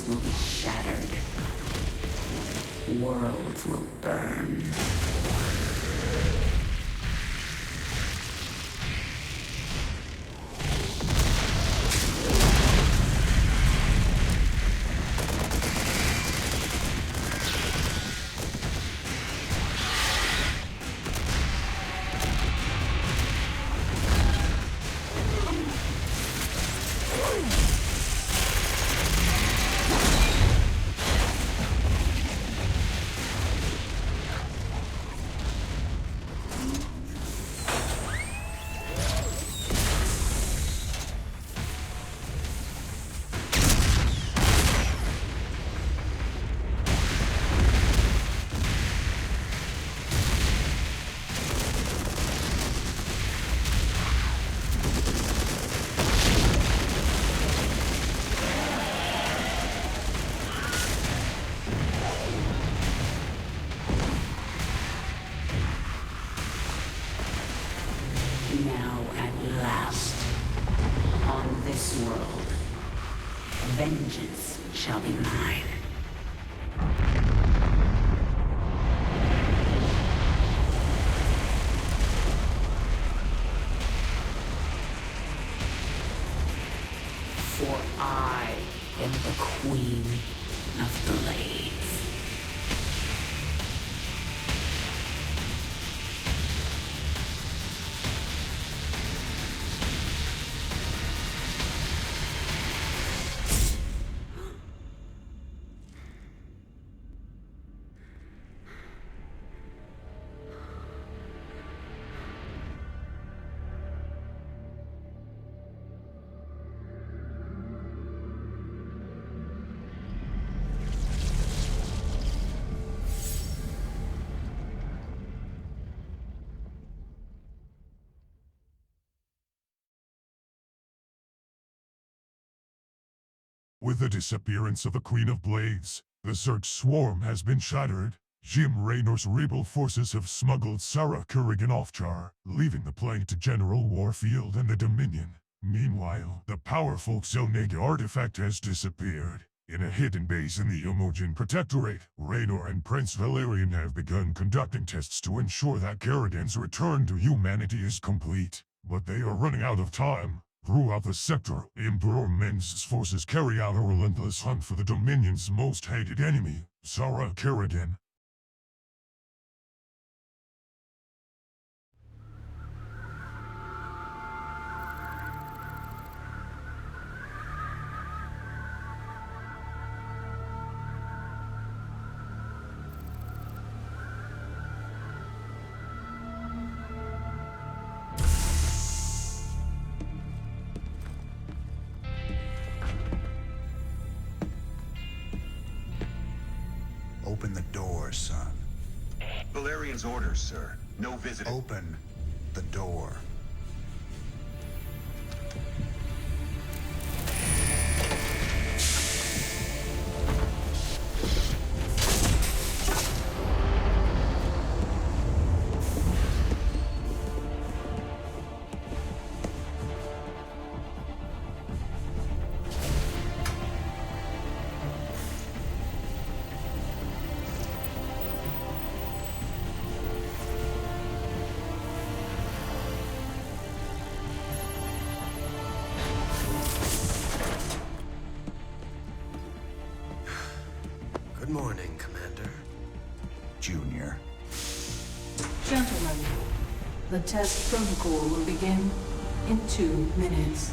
bonds will be shattered. Worlds will burn. Vengeance shall be mine. For I am the Queen of Blades. With the disappearance of the Queen of Blades, the Zerg swarm has been shattered. Jim Raynor's rebel forces have smuggled Sarah Kerrigan off-char, leaving the plague to General Warfield and the Dominion. Meanwhile, the powerful Xelnega artifact has disappeared. In a hidden base in the Imogen Protectorate, Raynor and Prince Valerian have begun conducting tests to ensure that Kerrigan's return to humanity is complete. But they are running out of time. Throughout the sector, Emperor Menz's forces carry out a relentless hunt for the Dominion's most hated enemy, Sarah Kerrigan. Open the door, son. Valerian's orders, sir. No visiting. Open the door. Good morning, Commander. Junior. Gentlemen, the test protocol will begin in 2 minutes.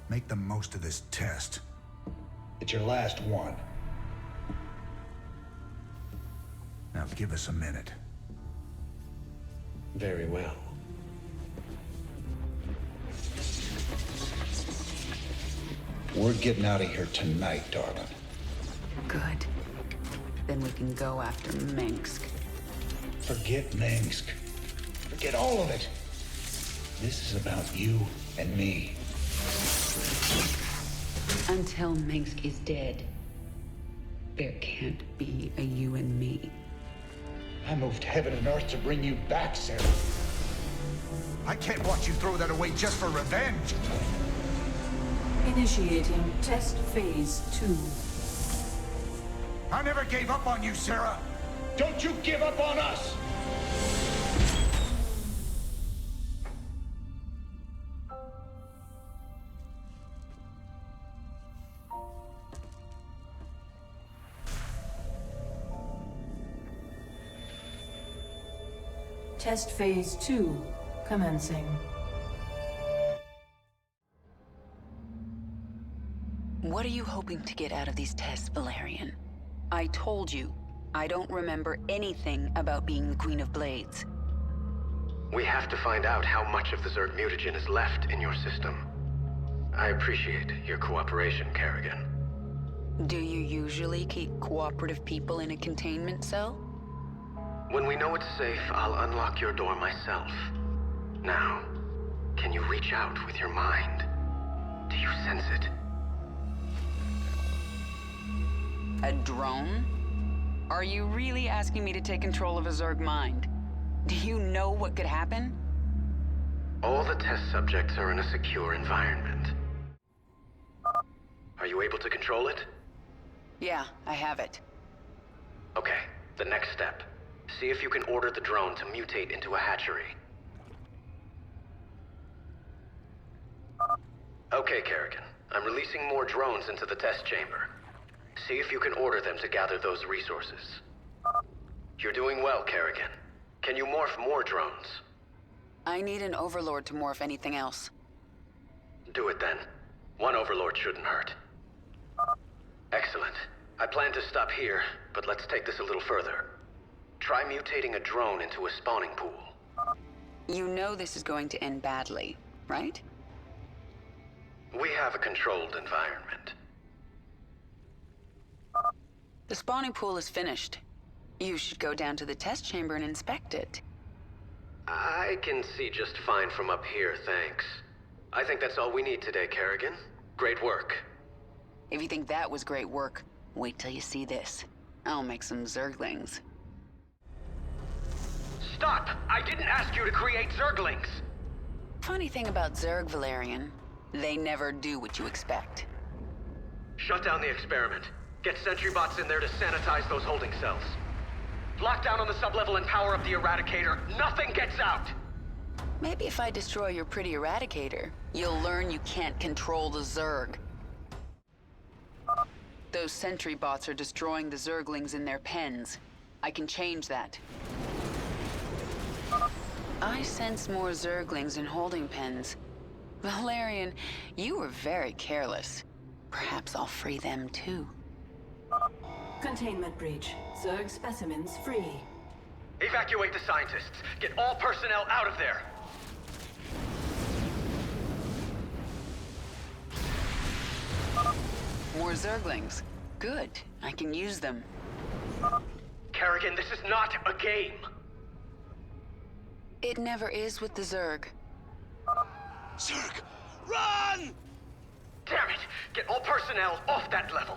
Make the most of this test. It's your last one. Now give us a minute. Very well. We're getting out of here tonight, darling. Good. Then we can go after Minsk. Forget Minsk. Forget all of it. This is about you and me. Until Minsk is dead, there can't be a you and me. I moved heaven and earth to bring you back, Sarah. I can't watch you throw that away just for revenge. Initiating test phase 2. I never gave up on you, Sarah. Don't you give up on us! Test phase 2 commencing. What are you hoping to get out of these tests, Valerian? I told you, I don't remember anything about being the Queen of Blades. We have to find out how much of the Zerg mutagen is left in your system. I appreciate your cooperation, Kerrigan. Do you usually keep cooperative people in a containment cell? When we know it's safe, I'll unlock your door myself. Now, can you reach out with your mind? Do you sense it? A drone? Are you really asking me to take control of a Zerg mind? Do you know what could happen? All the test subjects are in a secure environment. Are you able to control it? Yeah, I have it. Okay, the next step. See if you can order the drone to mutate into a hatchery. Okay, Kerrigan. I'm releasing more drones into the test chamber. See if you can order them to gather those resources. You're doing well, Kerrigan. Can you morph more drones? I need an overlord to morph anything else. Do it then. One overlord shouldn't hurt. Excellent. I plan to stop here, but let's take this a little further. Try mutating a drone into a spawning pool. You know this is going to end badly, right? We have a controlled environment. The spawning pool is finished. You should go down to the test chamber and inspect it. I can see just fine from up here, thanks. I think that's all we need today, Kerrigan. Great work. If you think that was great work, wait till you see this. I'll make some Zerglings. Stop! I didn't ask you to create Zerglings! Funny thing about Zerg, Valerian, they never do what you expect. Shut down the experiment. Get sentry bots in there to sanitize those holding cells. Lock down on the sublevel and power up the Eradicator. Nothing gets out! Maybe if I destroy your pretty Eradicator, you'll learn you can't control the Zerg. Those sentry bots are destroying the Zerglings in their pens. I can change that. I sense more Zerglings in holding pens. Valerian, you were very careless. Perhaps I'll free them too. Containment breach. Zerg specimens free. Evacuate the scientists. Get all personnel out of there. More Zerglings. Good. I can use them. Kerrigan, this is not a game. It never is with the Zerg. Zerg, run! Damn it! Get all personnel off that level.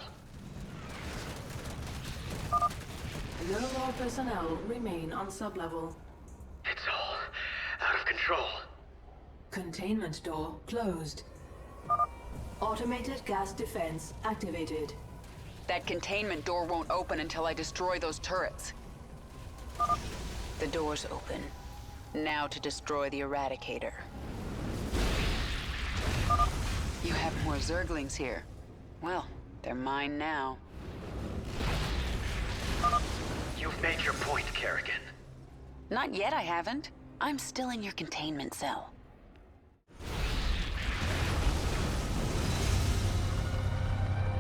Zerg personnel remain on sublevel. It's all out of control. Containment door closed. Automated gas defense activated. That containment door won't open until I destroy those turrets. The door's open. Now to destroy the Eradicator. You have more Zerglings here. Well, they're mine now. You've made your point, Kerrigan. Not yet, I haven't. I'm still in your containment cell.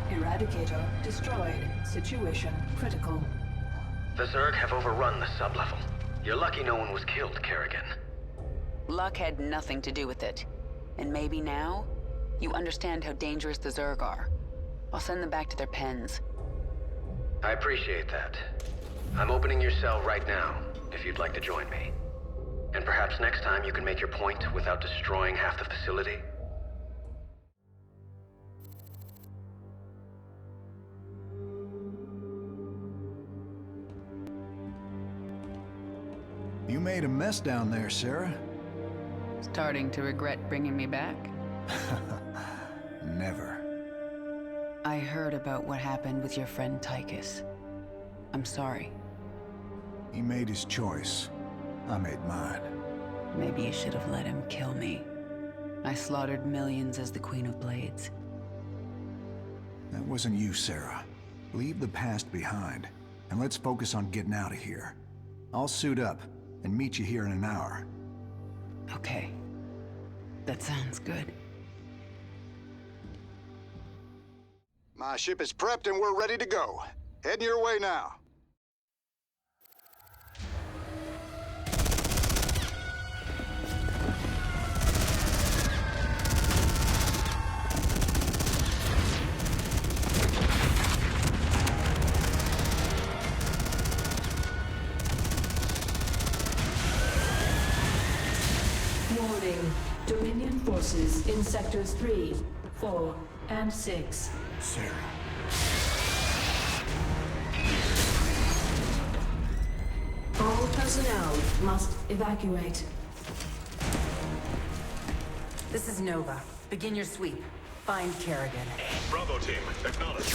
Eradicator destroyed. Situation critical. The Zerg have overrun the sublevel. You're lucky no one was killed, Kerrigan. Luck had nothing to do with it. And maybe now, you understand how dangerous the Zerg are. I'll send them back to their pens. I appreciate that. I'm opening your cell right now, if you'd like to join me. And perhaps next time you can make your point without destroying half the facility? You made a mess down there, Sarah. Starting to regret bringing me back? Never. I heard about what happened with your friend Tychus. I'm sorry. He made his choice. I made mine. Maybe you should have let him kill me. I slaughtered millions as the Queen of Blades. That wasn't you, Sarah. Leave the past behind, and let's focus on getting out of here. I'll suit up and meet you here in an hour. Okay. That sounds good. My ship is prepped and we're ready to go. Heading your way now. Warning. Dominion forces in sectors 3, 4, and 6. Sarah. All personnel must evacuate. This is Nova. Begin your sweep. Find Paragon. Bravo team, acknowledge.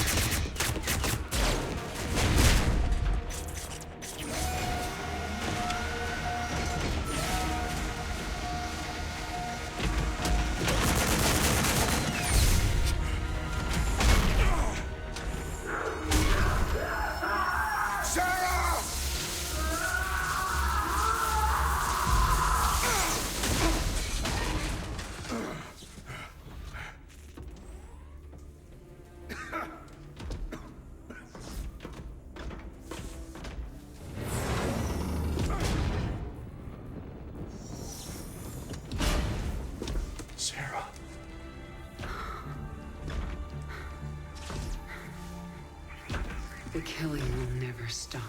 The killing will never stop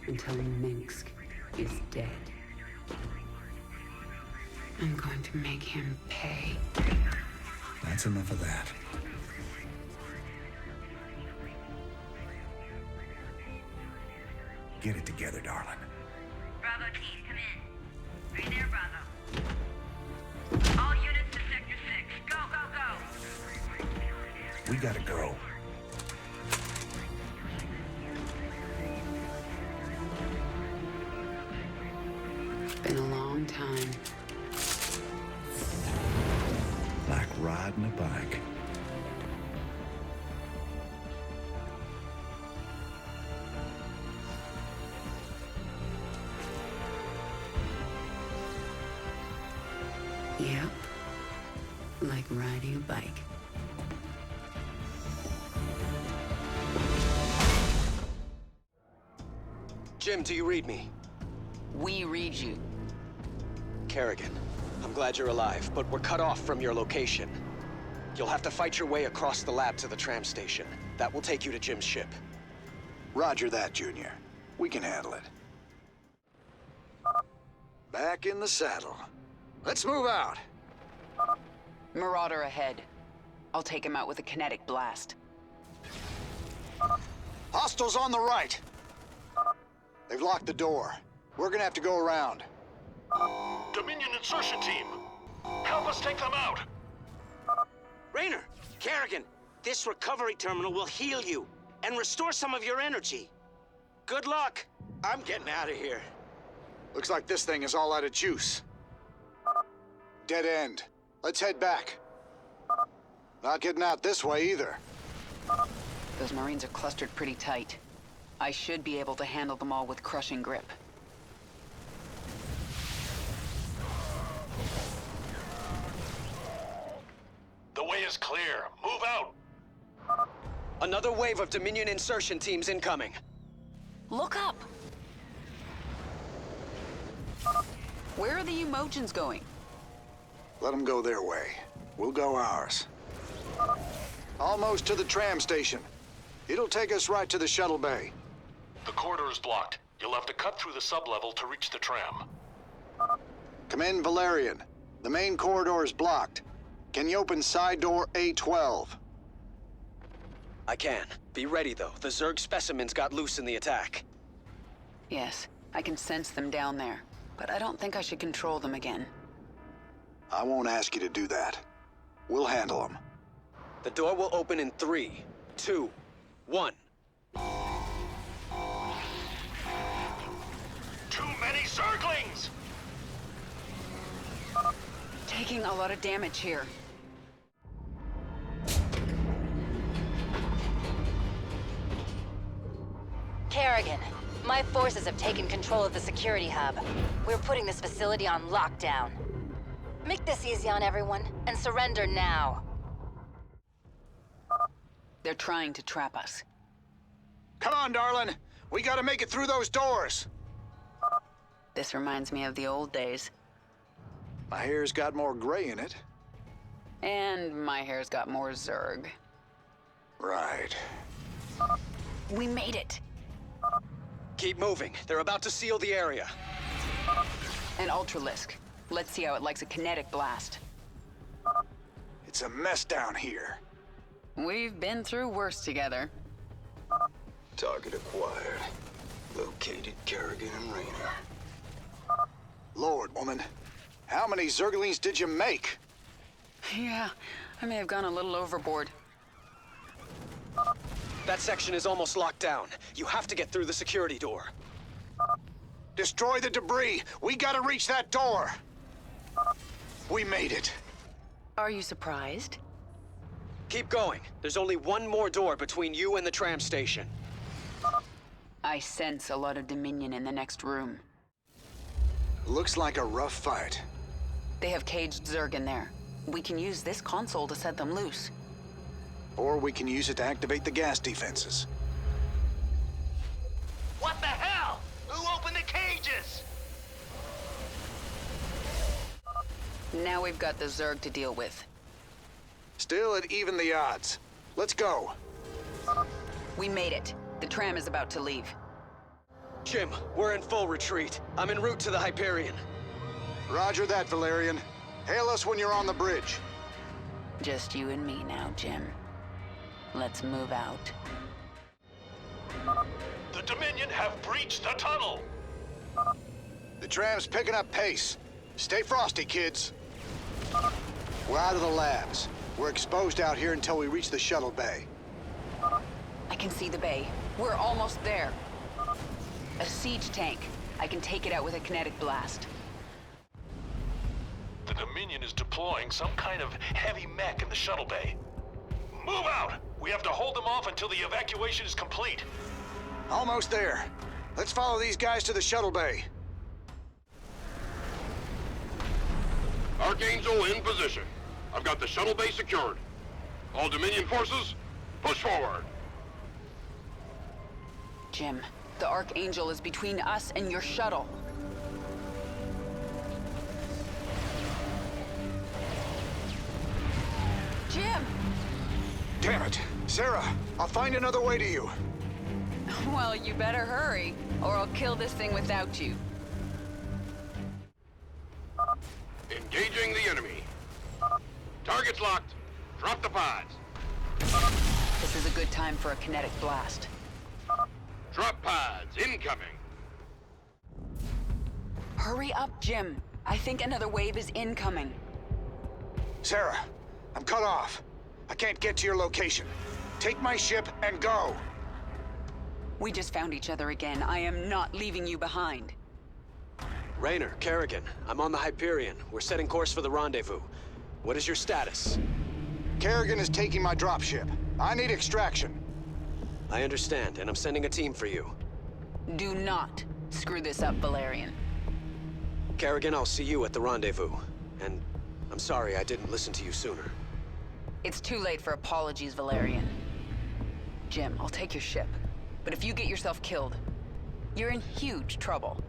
until Minsk is dead. I'm going to make him pay. That's enough of that. Get it together, darling. Bravo team, come in. Are you there, Bravo? All units to Sector 6. Go, go, go! We gotta go. Been a long time. Like riding a bike. Yep. Like riding a bike. Jim, do you read me? We read you. Kerrigan, I'm glad you're alive, but we're cut off from your location. You'll have to fight your way across the lab to the tram station. That will take you to Jim's ship. Roger that, Junior. We can handle it. Back in the saddle. Let's move out. Marauder ahead. I'll take him out with a kinetic blast. Hostiles on the right. They've locked the door. We're gonna have to go around. Dominion insertion team, help us take them out. Raynor, Kerrigan, this recovery terminal will heal you and restore some of your energy. Good luck. I'm getting out of here. Looks like this thing is all out of juice. Dead end. Let's head back. Not getting out this way either. Those Marines are clustered pretty tight. I should be able to handle them all with crushing grip. The way is clear. Move out. Another wave of Dominion insertion teams incoming. Look up! Where are the Emojins going? Let them go their way. We'll go ours. Almost to the tram station. It'll take us right to the shuttle bay. The corridor is blocked. You'll have to cut through the sublevel to reach the tram. Come in, Valerian. The main corridor is blocked. Can you open side door A12? I can. Be ready, though. The Zerg specimens got loose in the attack. Yes, I can sense them down there, but I don't think I should control them again. I won't ask you to do that. We'll handle them. The door will open in 3, 2, 1. Too many Zerglings! Taking a lot of damage here. Paragon, my forces have taken control of the security hub. We're putting this facility on lockdown. Make this easy on everyone, and surrender now. They're trying to trap us. Come on, darling. We gotta make it through those doors. This reminds me of the old days. My hair's got more gray in it. And my hair's got more Zerg. Right. We made it! Keep moving. They're about to seal the area. An Ultralisk. Let's see how it likes a kinetic blast. It's a mess down here. We've been through worse together. Target acquired. Located Kerrigan and Raynor. Lord, woman. How many Zerglings did you make? Yeah, I may have gone a little overboard. That section is almost locked down. You have to get through the security door. Destroy the debris. We gotta reach that door. We made it. Are you surprised? Keep going. There's only one more door between you and the tram station. I sense a lot of Dominion in the next room. Looks like a rough fight. They have caged Zerg in there. We can use this console to set them loose. Or we can use it to activate the gas defenses. What the hell? Who opened the cages? Now we've got the Zerg to deal with. Still at even the odds. Let's go. We made it. The tram is about to leave. Jim, we're in full retreat. I'm en route to the Hyperion. Roger that, Valerian. Hail us when you're on the bridge. Just you and me now, Jim. Let's move out. The Dominion have breached the tunnel! The tram's picking up pace. Stay frosty, kids. We're out of the labs. We're exposed out here until we reach the shuttle bay. I can see the bay. We're almost there. A siege tank. I can take it out with a kinetic blast. The Dominion is deploying some kind of heavy mech in the shuttle bay. Move out! We have to hold them off until the evacuation is complete. Almost there. Let's follow these guys to the shuttle bay. Archangel in position. I've got the shuttle bay secured. All Dominion forces, push forward. Jim, the Archangel is between us and your shuttle. Jim! Damn it. Sarah, I'll find another way to you. Well, you better hurry, or I'll kill this thing without you. Engaging the enemy. Target's locked. Drop the pods. This is a good time for a kinetic blast. Drop pods incoming. Hurry up, Jim. I think another wave is incoming. Sarah, I'm cut off. I can't get to your location. Take my ship and go. We just found each other again. I am not leaving you behind. Raynor, Kerrigan, I'm on the Hyperion. We're setting course for the rendezvous. What is your status? Kerrigan is taking my dropship. I need extraction. I understand, and I'm sending a team for you. Do not screw this up, Valerian. Kerrigan, I'll see you at the rendezvous. And I'm sorry I didn't listen to you sooner. It's too late for apologies, Valerian. Jim, I'll take your ship. But if you get yourself killed, you're in huge trouble.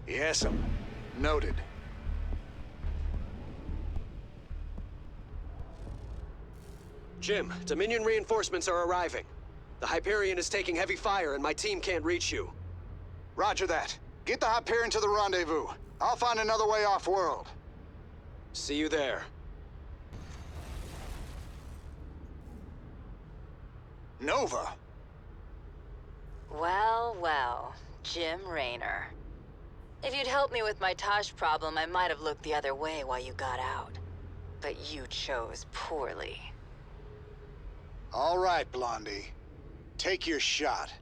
Yes'm. Noted. Jim, Dominion reinforcements are arriving. The Hyperion is taking heavy fire and my team can't reach you. Roger that. Get the Hyperion to the rendezvous. I'll find another way off-world. See you there. Nova? Well, well. Jim Raynor. If you'd helped me with my Taj problem, I might have looked the other way while you got out. But you chose poorly. All right, Blondie. Take your shot.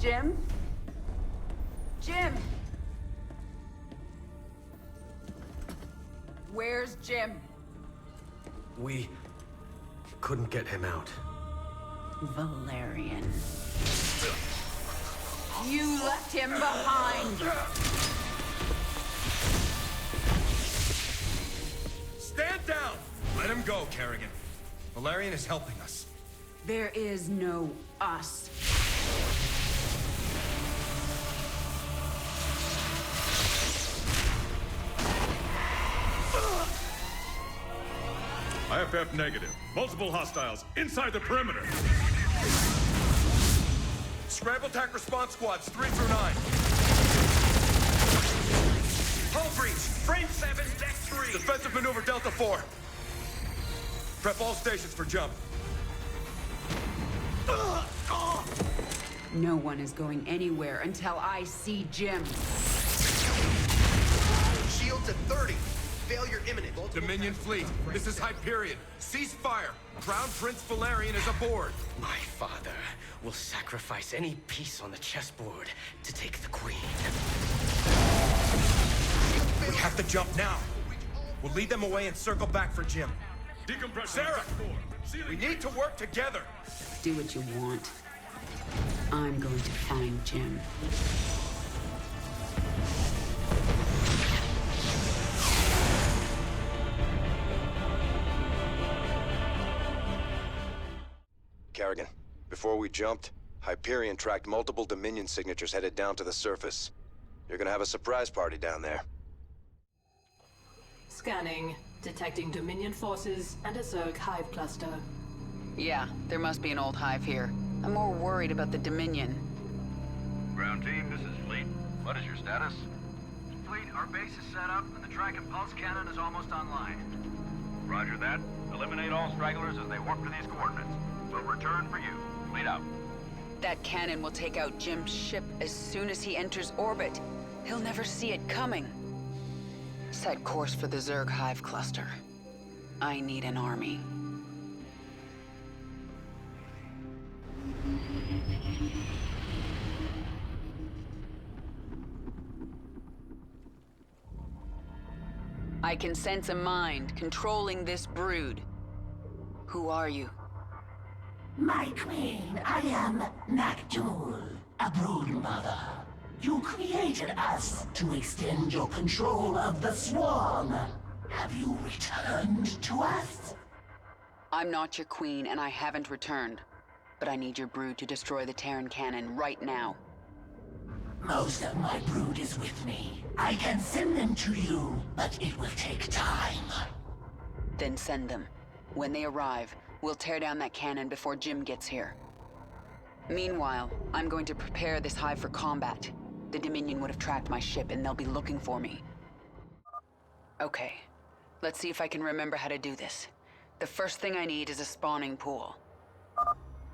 Jim? Jim! Where's Jim? We couldn't get him out. Valerian. You left him behind! Stand down! Let him go, Kerrigan. Valerian is helping us. There is no us. IFF negative. Multiple hostiles inside the perimeter. Scramble attack response squads 3 through 9. Hull breach. Frame 7, deck 3. Defensive maneuver Delta 4. Prep all stations for jump. No one is going anywhere until I see Jim. Shields at 30. Failure imminent. Dominion fleet, this is Hyperion. Cease fire. Crown Prince Valerian is aboard. My father will sacrifice any piece on the chessboard to take the queen. We have to jump now. We'll lead them away and circle back for Jim. Decompression. Sarah, we need to work together. Do what you want. I'm going to find Jim. Kerrigan, before we jumped, Hyperion tracked multiple Dominion signatures headed down to the surface. You're gonna have a surprise party down there. Scanning. Detecting Dominion forces and a Zerg hive cluster. Yeah, there must be an old hive here. I'm more worried about the Dominion. Ground team, this is Fleet. What is your status? Fleet, our base is set up and the track and pulse cannon is almost online. Roger that. Eliminate all stragglers as they warp to these coordinates. We'll return for you. Fleet out. That cannon will take out Jim's ship as soon as he enters orbit. He'll never see it coming. Set course for the Zerg hive cluster. I need an army. I can sense a mind controlling this brood. Who are you? My queen, I am Nakjul, a brood mother. You created us to extend your control of the swarm. Have you returned to us? I'm not your queen, and I haven't returned. But I need your brood to destroy the Terran cannon right now. Most of my brood is with me. I can send them to you, but it will take time. Then send them. When they arrive, we'll tear down that cannon before Jim gets here. Meanwhile, I'm going to prepare this hive for combat. The Dominion would have tracked my ship, and they'll be looking for me. Okay, let's see if I can remember how to do this. The first thing I need is a spawning pool.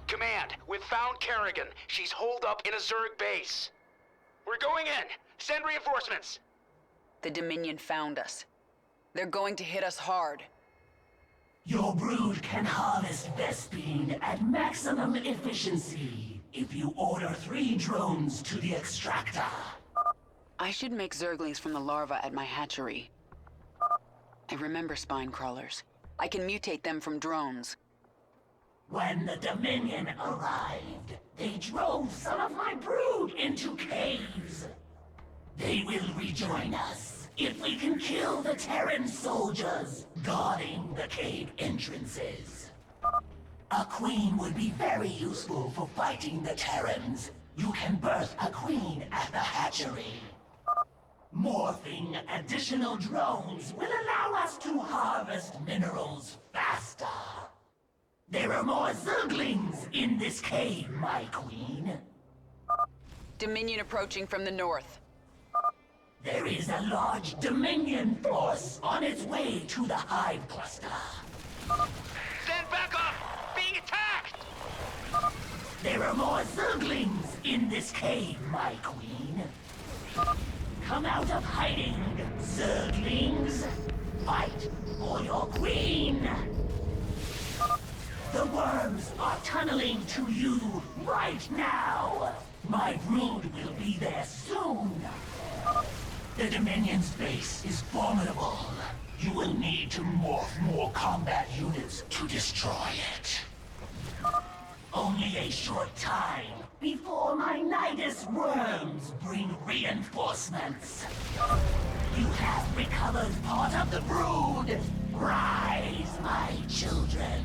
Command, we've found Kerrigan. She's holed up in a Zerg base. We're going in. Send reinforcements. The Dominion found us. They're going to hit us hard. Your brood can harvest Vespine at maximum efficiency if you order 3 drones to the extractor. I should make Zerglings from the larva at my hatchery. I remember spine crawlers. I can mutate them from drones. When the Dominion arrived, they drove some of my brood into caves. They will rejoin us if we can kill the Terran soldiers guarding the cave entrances. A queen would be very useful for fighting the Terrans. You can birth a queen at the hatchery. Morphing additional drones will allow us to harvest minerals faster. There are more Zerglings in this cave, my queen. Dominion approaching from the north. There is a large Dominion force on its way to the Hive Cluster. Stand back up! Being attacked! There are more Zerglings in this cave, my queen. Come out of hiding, Zerglings. Fight for your queen. The worms are tunneling to you right now. My brood will be there soon. The Dominion's base is formidable. You will need to morph more combat units to destroy it. Only a short time before my Nidus worms bring reinforcements. You have recovered part of the brood. Rise, my children.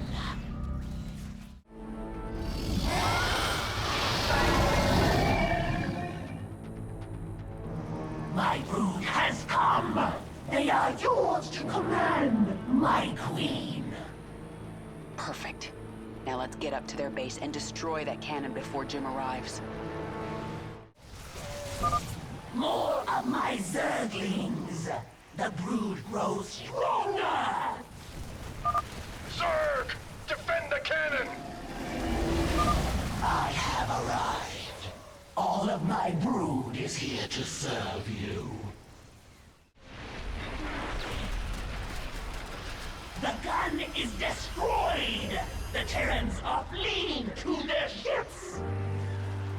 My brood has come! They are yours to command, my queen! Perfect. Now let's get up to their base and destroy that cannon before Jim arrives. More of my Zerglings! The brood grows stronger! Zerg! Defend the cannon! I have arrived. All of my brood is here to serve you. The gun is destroyed! The Terrans are fleeing to their ships!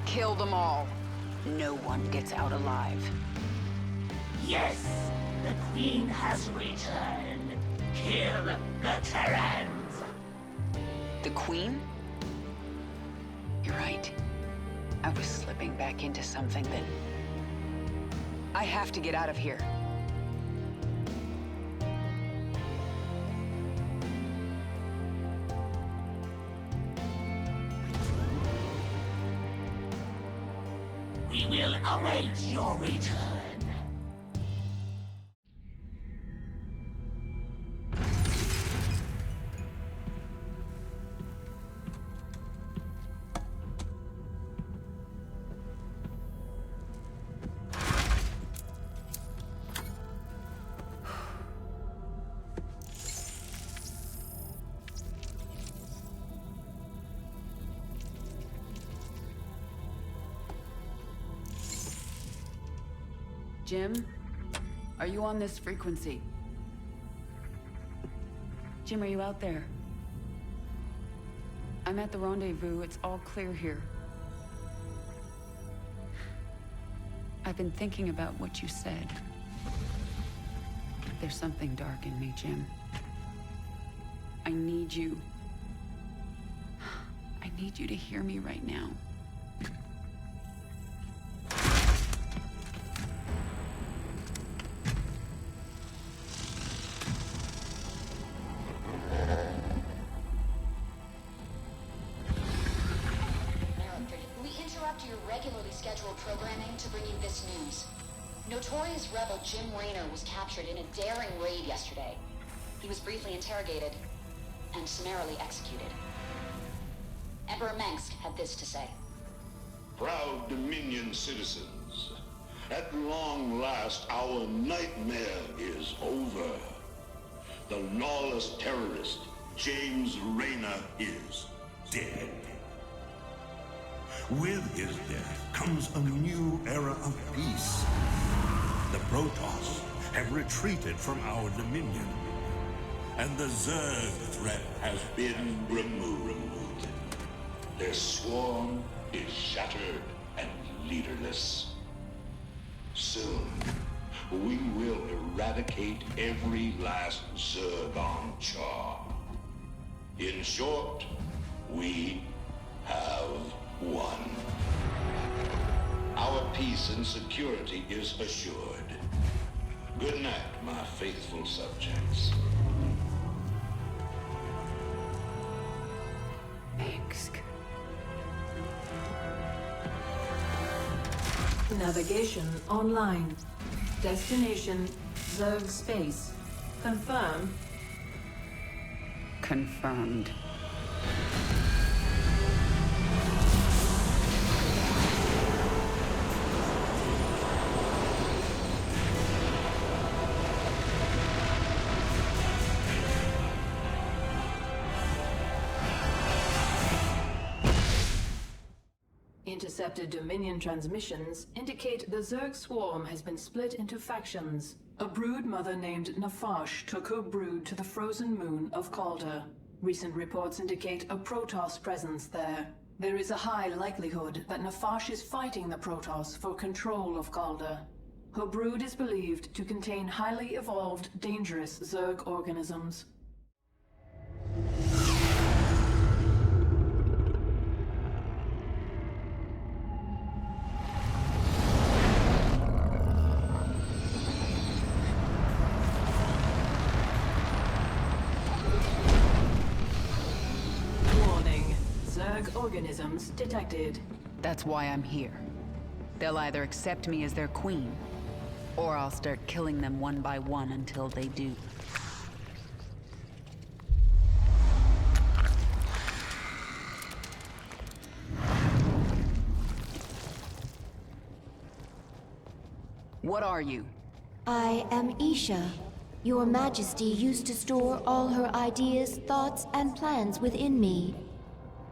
Kill them all. No one gets out alive. Yes! The Queen has returned. Kill the Terrans! The Queen? You're right. I was slipping back into something that... I have to get out of here. We will await your return. Jim? Are you on this frequency? Jim, are you out there? I'm at the rendezvous. It's all clear here. I've been thinking about what you said. There's something dark in me, Jim. I need you. I need you to hear me right now. Programming to bring you this news. Notorious rebel Jim Raynor was captured in a daring raid yesterday. He was briefly interrogated and summarily executed. Emperor Mengsk had this to say. Proud Dominion citizens, at long last our nightmare is over. The lawless terrorist James Raynor is dead. With his death comes a new era of peace. The Protoss have retreated from our dominion, and the Zerg threat has been removed. Their swarm is shattered and leaderless. Soon, we will eradicate every last Zerg on Char. In short, we have won. Our peace and security is assured. Good night, my faithful subjects. Mengsk. Navigation online. Destination Zerg space. Confirm. Confirmed. intercepted Dominion transmissions indicate the Zerg swarm has been split into factions. A brood mother named Nafash took her brood to the frozen moon of Calder. Recent reports indicate a Protoss presence there. There is a high likelihood that Nafash is fighting the Protoss for control of Calder. Her brood is believed to contain highly evolved, dangerous Zerg organisms. Warning. Zerg organisms detected. That's why I'm here. They'll either accept me as their queen, or I'll start killing them one by one until they do. What are you? I am Isha. Your Majesty used to store all her ideas, thoughts, and plans within me.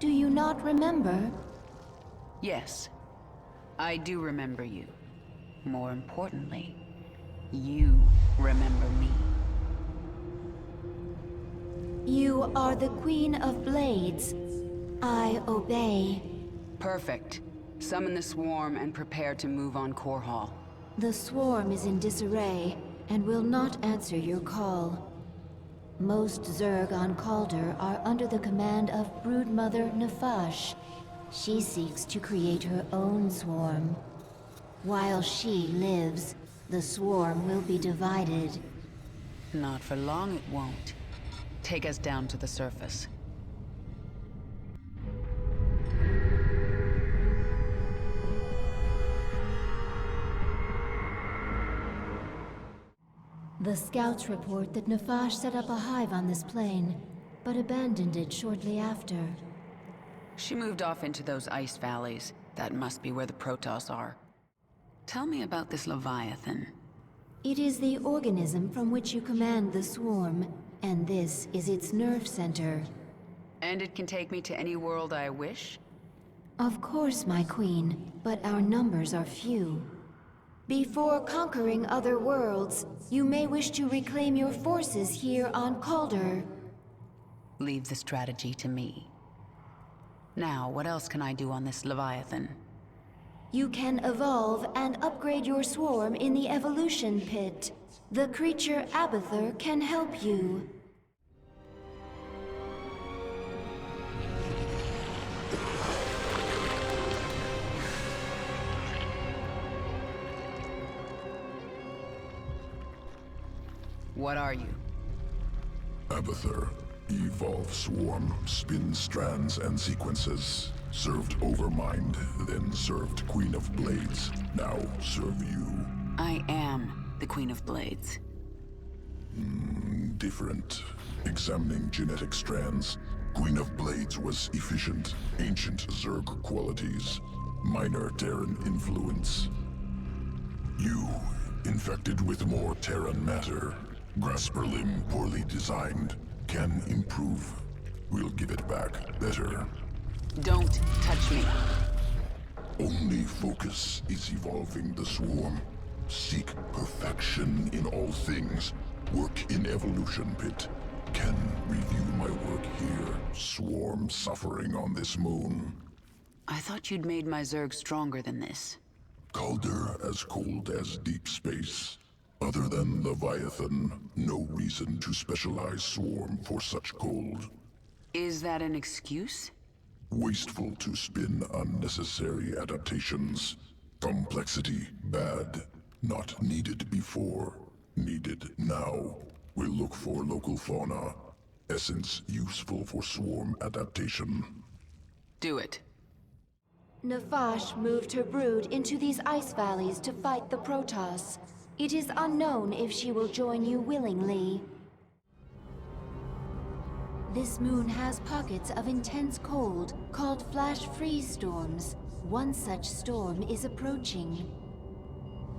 Do you not remember? Yes, I do remember you. More importantly, you remember me. You are the Queen of Blades. I obey. Perfect. Summon the swarm and prepare to move on Core Hall. The swarm is in disarray and will not answer your call. Most Zerg on Calder are under the command of Broodmother Nafash. She seeks to create her own swarm. While she lives, the swarm will be divided. Not for long it won't. Take us down to the surface. The scouts report that Nafash set up a hive on this plane, but abandoned it shortly after. She moved off into those ice valleys. That must be where the Protoss are. Tell me about this Leviathan. It is the organism from which you command the swarm, and this is its nerve center. And it can take me to any world I wish? Of course, my queen, but our numbers are few. Before conquering other worlds, you may wish to reclaim your forces here on Calder. Leave the strategy to me. Now, what else can I do on this Leviathan? You can evolve and upgrade your swarm in the evolution pit. The creature Abathur can help you. What are you? Abathur. Evolve swarm, spin strands and sequences. Served Overmind, then served Queen of Blades. Now serve you. I am the Queen of Blades. Different. Examining genetic strands, Queen of Blades was efficient, ancient Zerg qualities. Minor Terran influence. You, infected with more Terran matter. Grasper limb poorly designed. Can improve. We'll give it back better. Don't touch me. Only focus is evolving the swarm. Seek perfection in all things. Work in evolution pit. Can review my work here. Swarm suffering on this moon. I thought you'd made my Zerg stronger than this. Calder as cold as deep space. Other than Leviathan, no reason to specialize swarm for such cold. Is that an excuse? Wasteful to spin unnecessary adaptations. Complexity bad. Not needed before. Needed now. We'll look for local fauna. Essence useful for swarm adaptation. Do it. Nafash moved her brood into these ice valleys to fight the Protoss. It is unknown if she will join you willingly. This moon has pockets of intense cold, called flash freeze storms. One such storm is approaching.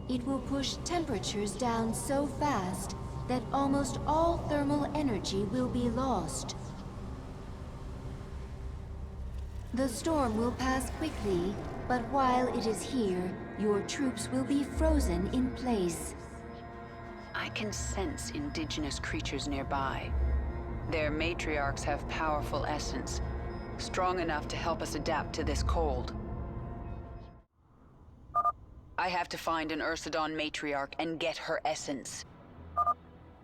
It will push temperatures down so fast that almost all thermal energy will be lost. The storm will pass quickly, But while it is here, your troops will be frozen in place. I can sense indigenous creatures nearby. Their matriarchs have powerful essence, strong enough to help us adapt to this cold. I have to find an Ursidon matriarch and get her essence.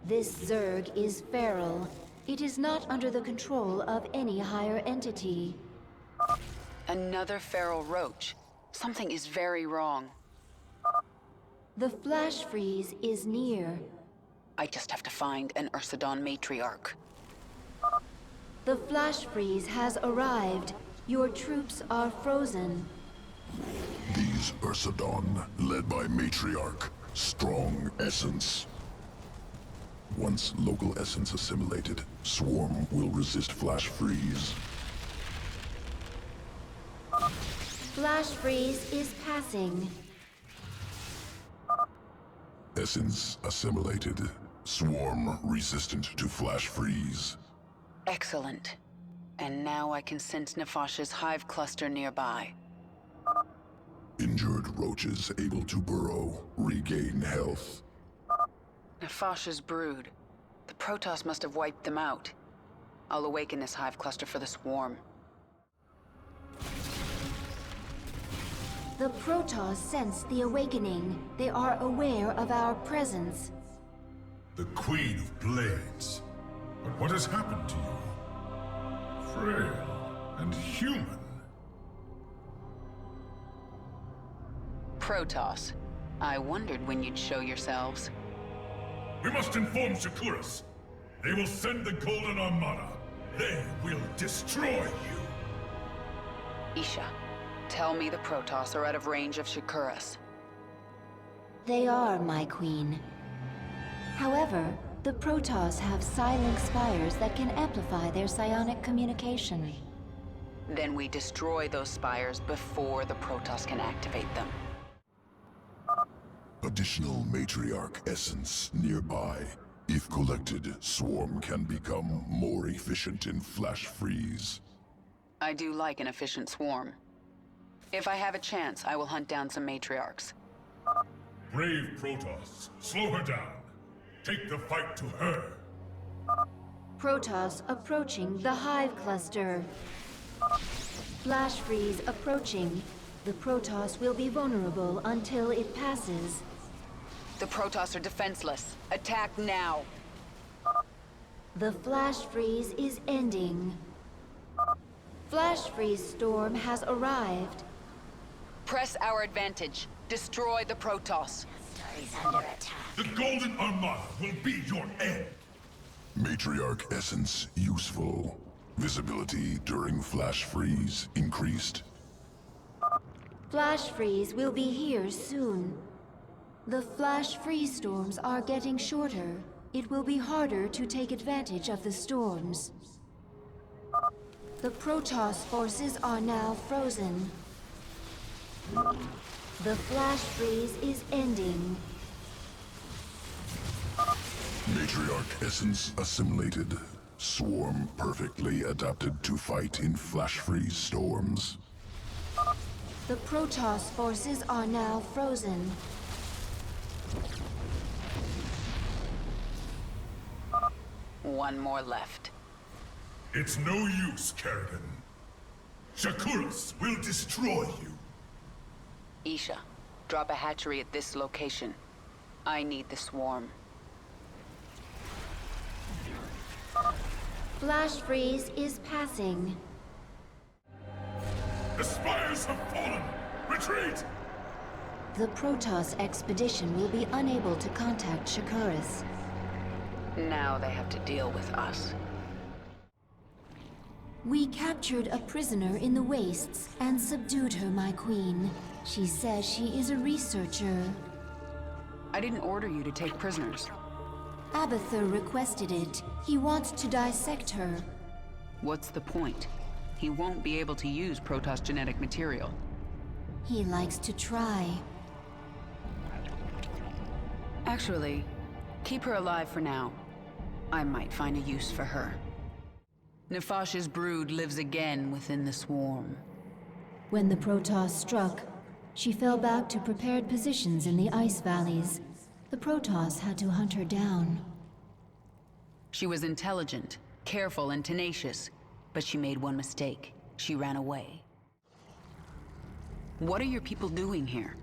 This Zerg is feral. It is not under the control of any higher entity. Another feral roach. Something is very wrong. The flash freeze is near. I just have to find an Ursidon matriarch. The flash freeze has arrived. Your troops are frozen. These Ursidon, led by Matriarch, strong essence. Once local essence assimilated, Swarm will resist flash freeze. Flash freeze is passing. Essence assimilated. Swarm resistant to flash freeze. Excellent. And now I can sense Nefash's hive cluster nearby. Injured roaches able to burrow, regain health. Nefash's brood. The Protoss must have wiped them out. I'll awaken this hive cluster for the swarm. The Protoss sense the awakening. They are aware of our presence. The Queen of Blades. But what has happened to you? Frail and human. Protoss. I wondered when you'd show yourselves. We must inform Shakuras. They will send the Golden Armada. They will destroy you. Isha, tell me the Protoss are out of range of Shakuras. They are, my queen. However, the Protoss have silent spires that can amplify their psionic communication. Then we destroy those spires before the Protoss can activate them. Additional matriarch essence nearby. If collected, Swarm can become more efficient in flash freeze. I do like an efficient swarm. If I have a chance, I will hunt down some matriarchs. Brave Protoss, slow her down. Take the fight to her. Protoss approaching the hive cluster. Flash freeze approaching. The Protoss will be vulnerable until it passes. The Protoss are defenseless. Attack now! The flash freeze is ending. Flash freeze storm has arrived. Press our advantage. Destroy the Protoss. Is under attack. The Golden Armada will be your end. Matriarch essence useful. Visibility during flash freeze increased. Flash freeze will be here soon. The flash freeze storms are getting shorter. It will be harder to take advantage of the storms. The Protoss forces are now frozen. The flash freeze is ending. Matriarch essence assimilated. Swarm perfectly adapted to fight in flash freeze storms. The Protoss forces are now frozen. One more left. It's no use, Paragon. Shakuras will destroy you. Isha, drop a hatchery at this location. I need the swarm. Flash freeze is passing. The spires have fallen! Retreat! The Protoss expedition will be unable to contact Shakuras. Now they have to deal with us. We captured a prisoner in the wastes and subdued her, my queen. She says she is a researcher. I didn't order you to take prisoners. Abathur requested it. He wants to dissect her. What's the point? He won't be able to use Protoss genetic material. He likes to try. Actually, keep her alive for now. I might find a use for her. Nefash's brood lives again within the swarm. When the Protoss struck, she fell back to prepared positions in the ice valleys. The Protoss had to hunt her down. She was intelligent, careful, and tenacious, but she made one mistake. She ran away. What are your people doing here?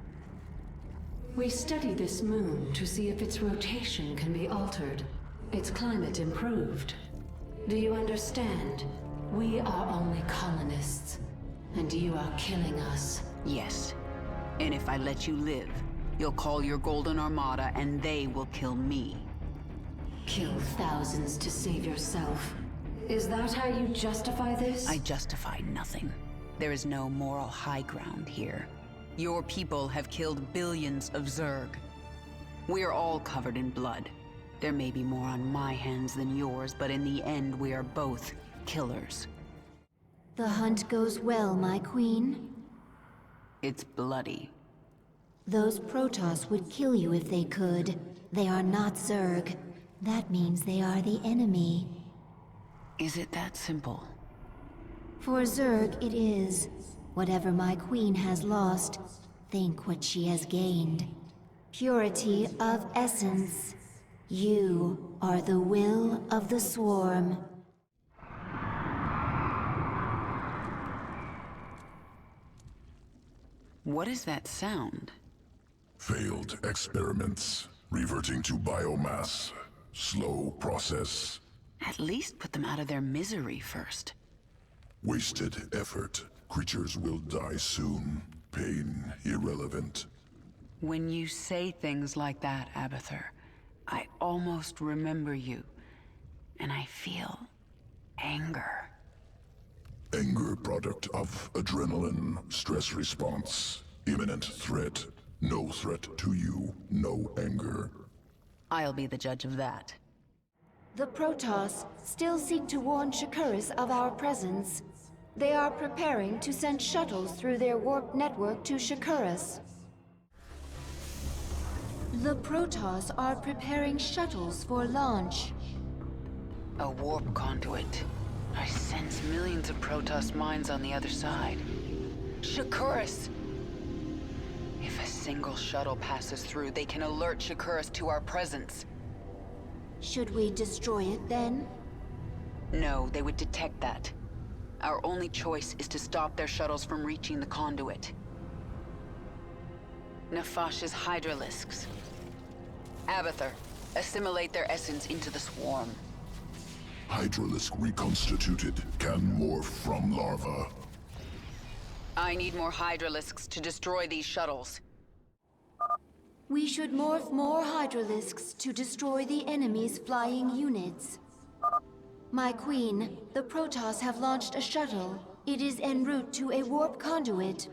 We study this moon to see if its rotation can be altered, its climate improved. Do you understand? We are only colonists, and you are killing us. Yes. And if I let you live, you'll call your Golden Armada and they will kill me. Kill thousands to save yourself. Is that how you justify this? I justify nothing. There is no moral high ground here. Your people have killed billions of Zerg. We are all covered in blood. There may be more on my hands than yours, but in the end, we are both killers. The hunt goes well, my queen. It's bloody. Those Protoss would kill you if they could. They are not Zerg. That means they are the enemy. Is it that simple? For Zerg, it is. Whatever my queen has lost, think what she has gained. Purity of essence. You are the will of the Swarm. What is that sound? Failed experiments. Reverting to biomass. Slow process. At least put them out of their misery first. Wasted effort. Creatures will die soon. Pain irrelevant. When you say things like that, Abathur, I almost remember you. And I feel anger. Anger product of adrenaline, stress response, imminent threat. No threat to you, no anger. I'll be the judge of that. The Protoss still seek to warn Shakuras of our presence. They are preparing to send shuttles through their warp network to Shakuras. The Protoss are preparing shuttles for launch. A warp conduit. I sense millions of Protoss minds on the other side. Shakuras! If a single shuttle passes through, they can alert Shakuras to our presence. Should we destroy it then? No, they would detect that. Our only choice is to stop their shuttles from reaching the conduit. Nefash's Hydralisks. Abathur, assimilate their essence into the swarm. Hydralisk reconstituted can morph from larva. I need more Hydralisks to destroy these shuttles. We should morph more Hydralisks to destroy the enemy's flying units. My queen, the Protoss have launched a shuttle. It is en route to a warp conduit.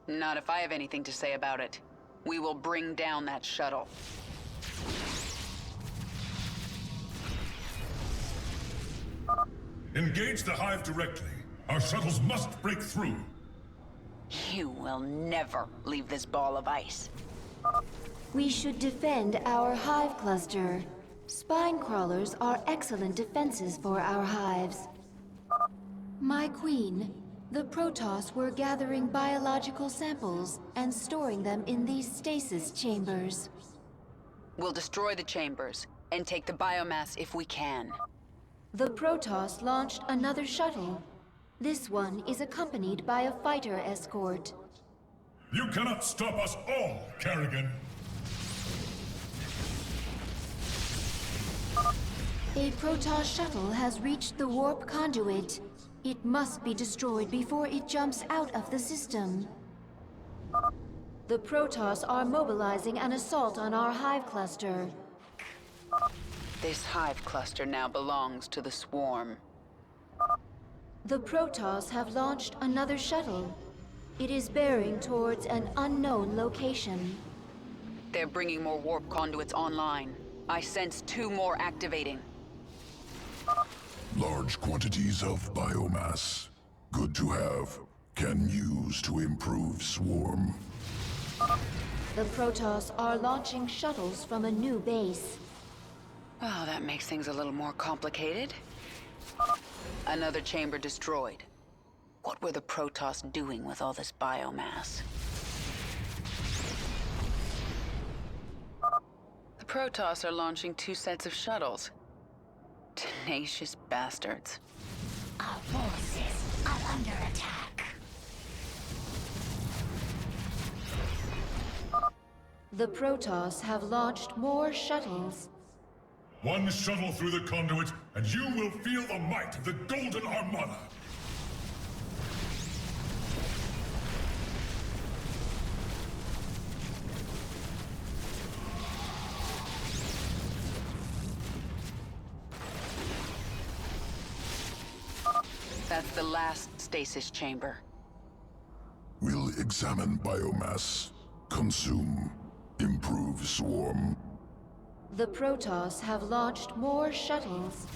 Not if I have anything to say about it. We will bring down that shuttle. Engage the hive directly. Our shuttles must break through. You will never leave this ball of ice. We should defend our hive cluster. Spine crawlers are excellent defenses for our hives. My queen, the Protoss were gathering biological samples and storing them in these stasis chambers. We'll destroy the chambers and take the biomass if we can. The Protoss launched another shuttle. This one is accompanied by a fighter escort. You cannot stop us all, Paragon. A Protoss shuttle has reached the warp conduit. It must be destroyed before it jumps out of the system. The Protoss are mobilizing an assault on our hive cluster. This hive cluster now belongs to the swarm. The Protoss have launched another shuttle. It is bearing towards an unknown location. They're bringing more warp conduits online. I sense 2 more activating. Large quantities of biomass. Good to have. Can use to improve swarm. The Protoss are launching shuttles from a new base. Well, that makes things a little more complicated. Another chamber destroyed. What were the Protoss doing with all this biomass? The Protoss are launching 2 sets of shuttles. Tenacious bastards. Our forces are under attack. The Protoss have launched more shuttles. One shuttle through the conduit, and you will feel the might of the Golden Armada! That's the last stasis chamber. We'll examine biomass, consume, improve swarm. The Protoss have launched more shuttles.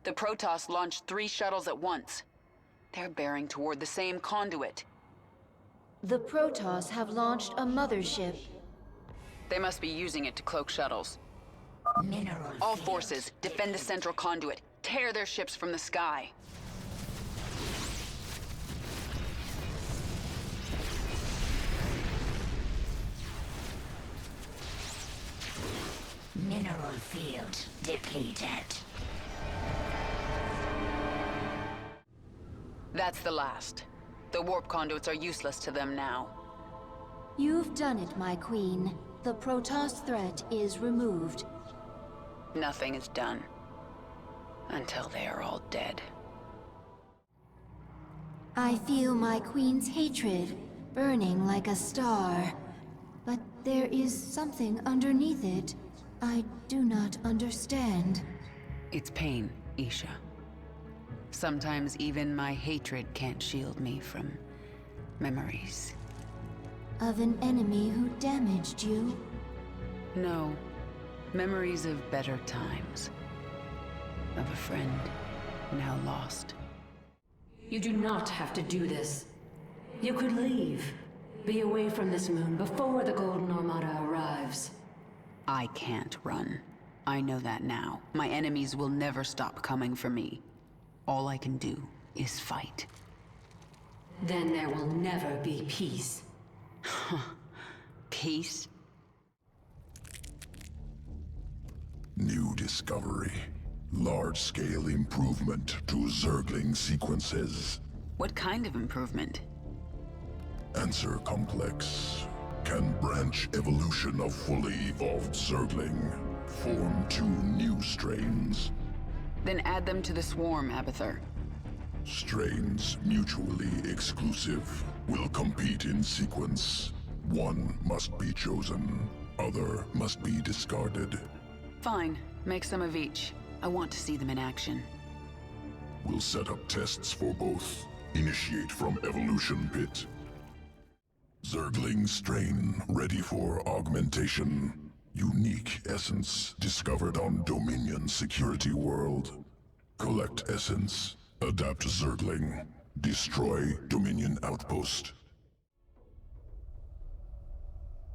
The Protoss launched 3 shuttles at once. They're bearing toward the same conduit. The Protoss have launched a mothership. They must be using it to cloak shuttles. Mineral All field. forces, defend the central conduit. Tear their ships from the sky. Mineral field depleted. That's the last. The warp conduits are useless to them now. You've done it, my queen. The Protoss threat is removed. Nothing is done. Until they are all dead. I feel my queen's hatred burning like a star. But there is something underneath it I do not understand. It's pain, Isha. Sometimes even my hatred can't shield me from memories. Of an enemy who damaged you? No. Memories of better times. Of a friend now lost. You do not have to do this. You could leave. Be away from this moon before the Golden Armada arrives. I can't run. I know that now. My enemies will never stop coming for me. All I can do is fight. Then there will never be peace. Peace? New discovery. Large-scale improvement to Zergling sequences. What kind of improvement? Answer complex. Can branch evolution of fully evolved Zergling. Form 2 new strains. Then add them to the swarm, Abathur. Strains mutually exclusive. Will compete in sequence. One must be chosen. Other must be discarded. Fine. Make some of each. I want to see them in action. We'll set up tests for both. Initiate from Evolution Pit. Zergling strain ready for augmentation. Unique essence discovered on Dominion Security World. Collect essence. Adapt Zergling. Destroy Dominion Outpost.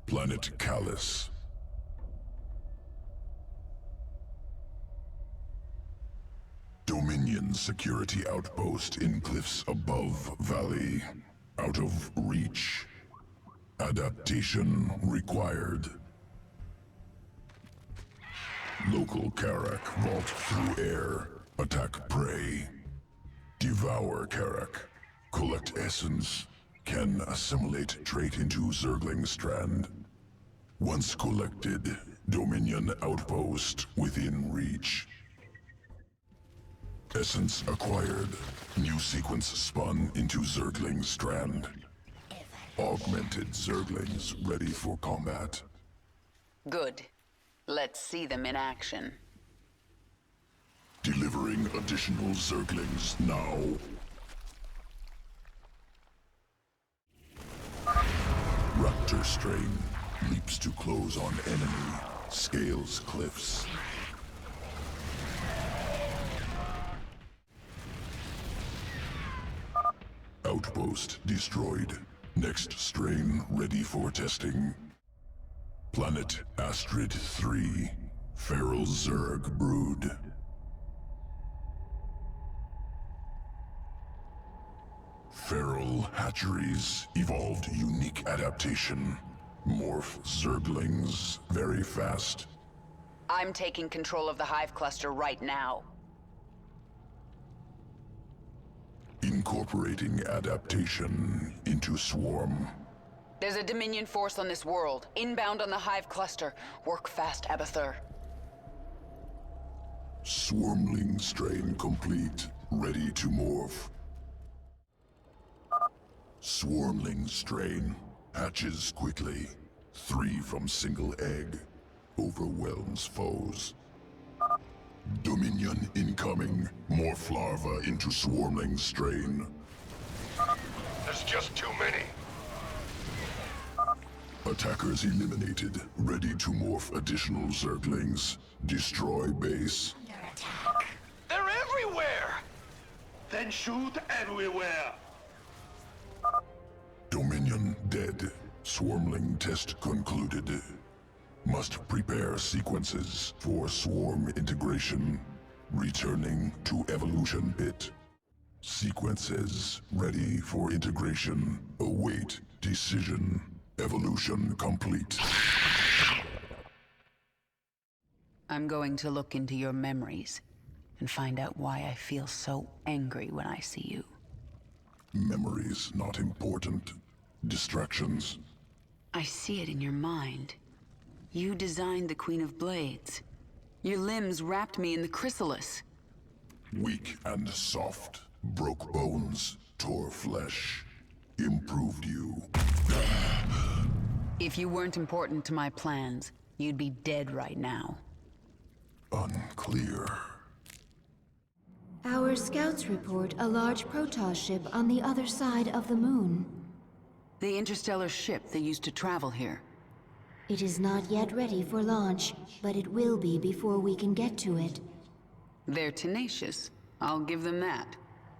Planet Callus. Dominion Security Outpost in cliffs above valley. Out of reach. Adaptation required. Local Karak vault through air. Attack prey. Devour Karak. Collect essence. Can assimilate trait into Zergling strand. Once collected, Dominion Outpost within reach. Essence acquired. New sequence spun into Zergling strand. Augmented Zerglings ready for combat. Good. Let's see them in action. Delivering additional Zerglings now. Raptor strain leaps to close on enemy. Scales cliffs. Outpost destroyed. Next strain ready for testing. Planet Astrid 3. Feral Zerg brood. Feral hatcheries evolved unique adaptation. Morph Zerglings very fast. I'm taking control of the hive cluster right now. Incorporating adaptation into swarm. There's a Dominion force on this world, inbound on the hive cluster. Work fast, Abathur. Swarmling strain complete, ready to morph. Swarmling strain hatches quickly. 3 from single egg. Overwhelms foes. Dominion incoming. Morph larva into swarmling strain. There's just too many. Attackers eliminated. Ready to morph additional Zerglings. Destroy base. They're everywhere! Then shoot everywhere! Dominion dead. Swarmling test concluded. Must prepare sequences for swarm integration. Returning to evolution pit. Sequences ready for integration. Await decision. Evolution complete. I'm going to look into your memories and find out why I feel so angry when I see you. Memories not important. Distractions. I see it in your mind. You designed the Queen of Blades. Your limbs wrapped me in the chrysalis. Weak and soft. Broke bones. Tore flesh. Improved you. If you weren't important to my plans, you'd be dead right now. Unclear. Our scouts report a large Protoss ship on the other side of the moon. The interstellar ship that used to travel here. It is not yet ready for launch, but it will be before we can get to it. They're tenacious, I'll give them that.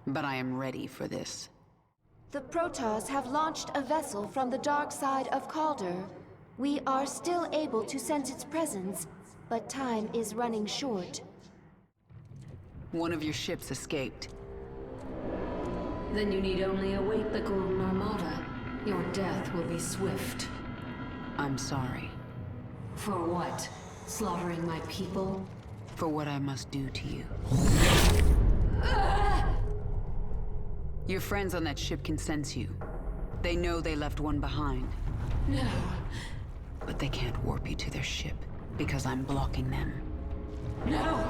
But I am ready for this. The Protoss have launched a vessel from the dark side of Calder. We are still able to sense its presence, but time is running short. One of your ships escaped. Then you need only await the Golden Armada. Your death will be swift. I'm sorry. For what? Slaughtering my people? For what I must do to you. Your friends on that ship can sense you. They know they left one behind. No. But they can't warp you to their ship, because I'm blocking them. No!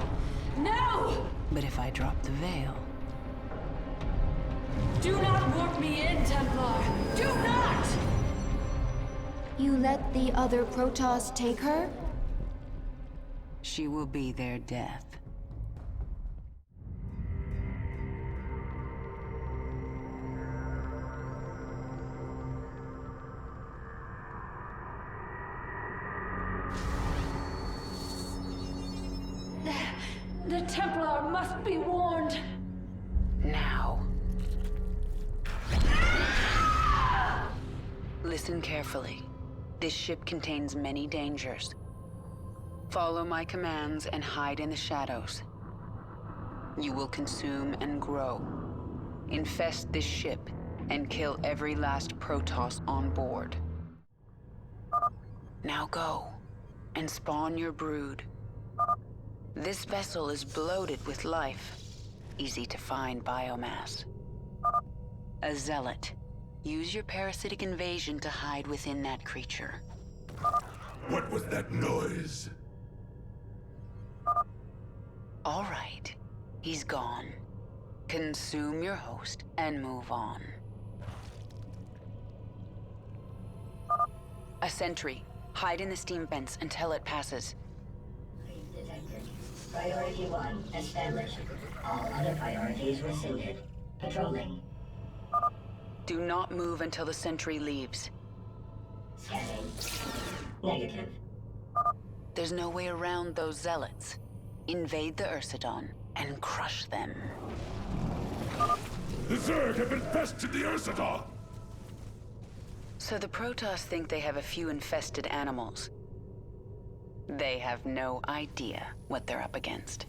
No! But if I drop the veil... Do not warp me in, Templar! Do not! You let the other Protoss take her? She will be their death. The Templar must be warned. Now. Listen carefully. This ship contains many dangers. Follow my commands and hide in the shadows. You will consume and grow. Infest this ship and kill every last Protoss on board. Now go and spawn your brood. This vessel is bloated with life. Easy to find biomass. A zealot. Use your parasitic invasion to hide within that creature. What was that noise? All right. He's gone. Consume your host and move on. A sentry. Hide in the steam vents until it passes. Detected. Priority 1 established. All other priorities rescinded. Patrolling. Do not move until the sentry leaves. Scanning. Negative. There's no way around those zealots. Invade the Ursidon and crush them. The Zerg have infested the Ursidon! So the Protoss think they have a few infested animals. They have no idea what they're up against.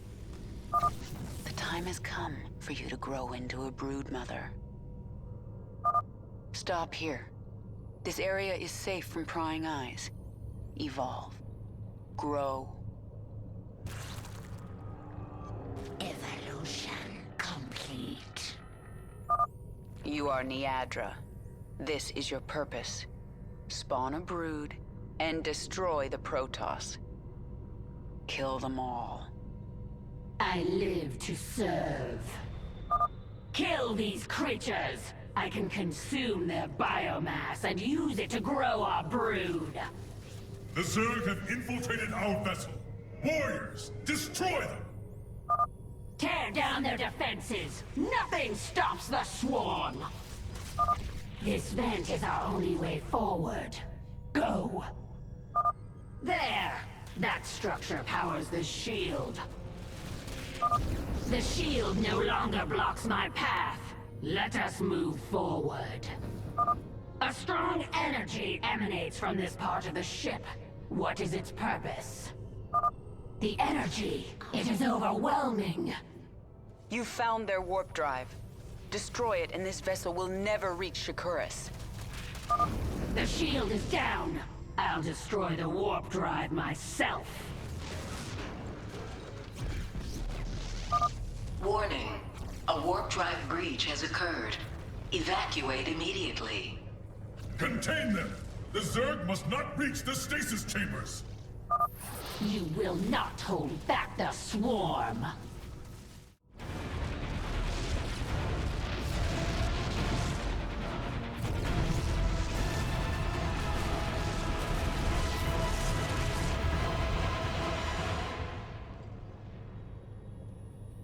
The time has come for you to grow into a brood mother. Stop here. This area is safe from prying eyes. Evolve. Grow. Evolution complete. You are Niadra. This is your purpose. Spawn a brood and destroy the Protoss. Kill them all. I live to serve. Kill these creatures! I can consume their biomass and use it to grow our brood. The Zerg have infiltrated our vessel. Warriors, destroy them! Tear down their defenses! Nothing stops the swarm! This vent is our only way forward. Go! There! That structure powers the shield. The shield no longer blocks my path. Let us move forward. A strong energy emanates from this part of the ship. What is its purpose? The energy. It is overwhelming. You found their warp drive. Destroy it and this vessel will never reach Shakuras. The shield is down. I'll destroy the warp drive myself. Warning. A warp drive breach has occurred. Evacuate immediately. Contain them! The Zerg must not reach the stasis chambers! You will not hold back the swarm!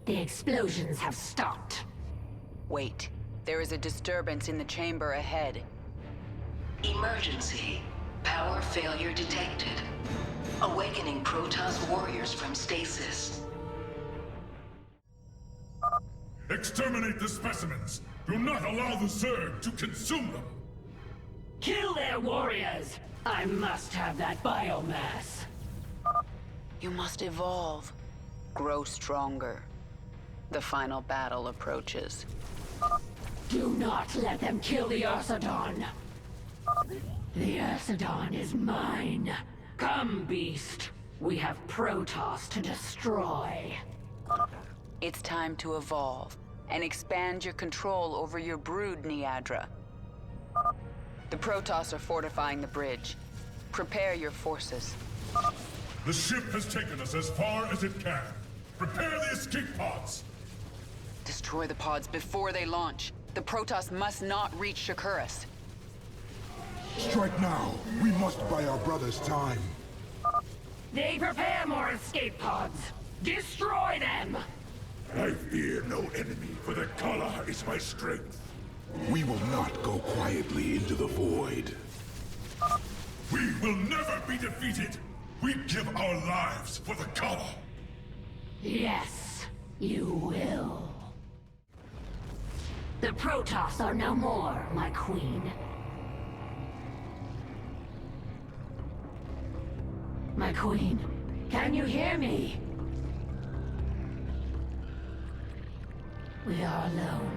The explosions have stopped. Wait. There is a disturbance in the chamber ahead. Emergency. Power failure detected. Awakening Protoss warriors from stasis. Exterminate the specimens! Do not allow the Zerg to consume them! Kill their warriors! I must have that biomass. You must evolve. Grow stronger. The final battle approaches. Do not let them kill the Ursadon. The Ursadon is mine. Come, beast. We have Protoss to destroy. It's time to evolve and expand your control over your brood, Niadra. The Protoss are fortifying the bridge. Prepare your forces. The ship has taken us as far as it can. Prepare the escape pods! Destroy the pods before they launch. The Protoss must not reach Shakuras. Strike now. We must buy our brothers time. They prepare more escape pods. Destroy them! I fear no enemy, for the Kala is my strength. We will not go quietly into the void. We will never be defeated! We give our lives for the Kala! Yes, you will. The Protoss are no more, my queen. My queen, can you hear me? We are alone.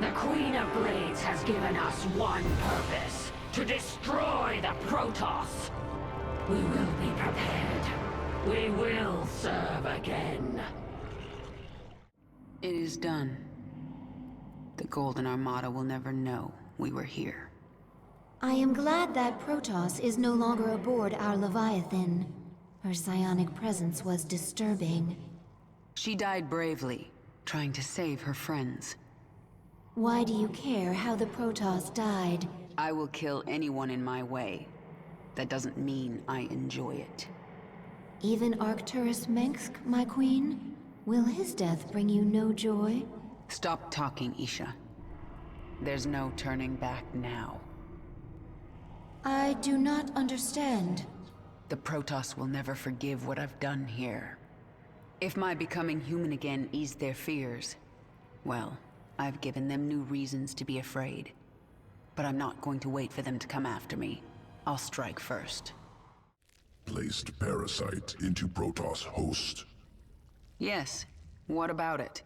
The Queen of Blades has given us one purpose: to destroy the Protoss. We will be prepared. We will serve again. It is done. The Golden Armada will never know we were here. I am glad that Protoss is no longer aboard our Leviathan. Her psionic presence was disturbing. She died bravely, trying to save her friends. Why do you care how the Protoss died? I will kill anyone in my way. That doesn't mean I enjoy it. Even Arcturus Mengsk, my queen? Will his death bring you no joy? Stop talking, Isha. There's no turning back now. I do not understand. The Protoss will never forgive what I've done here. If my becoming human again eased their fears, well, I've given them new reasons to be afraid. but I'm not going to wait for them to come after me. I'll strike first. Placed parasite into Protoss host. Yes. What about it?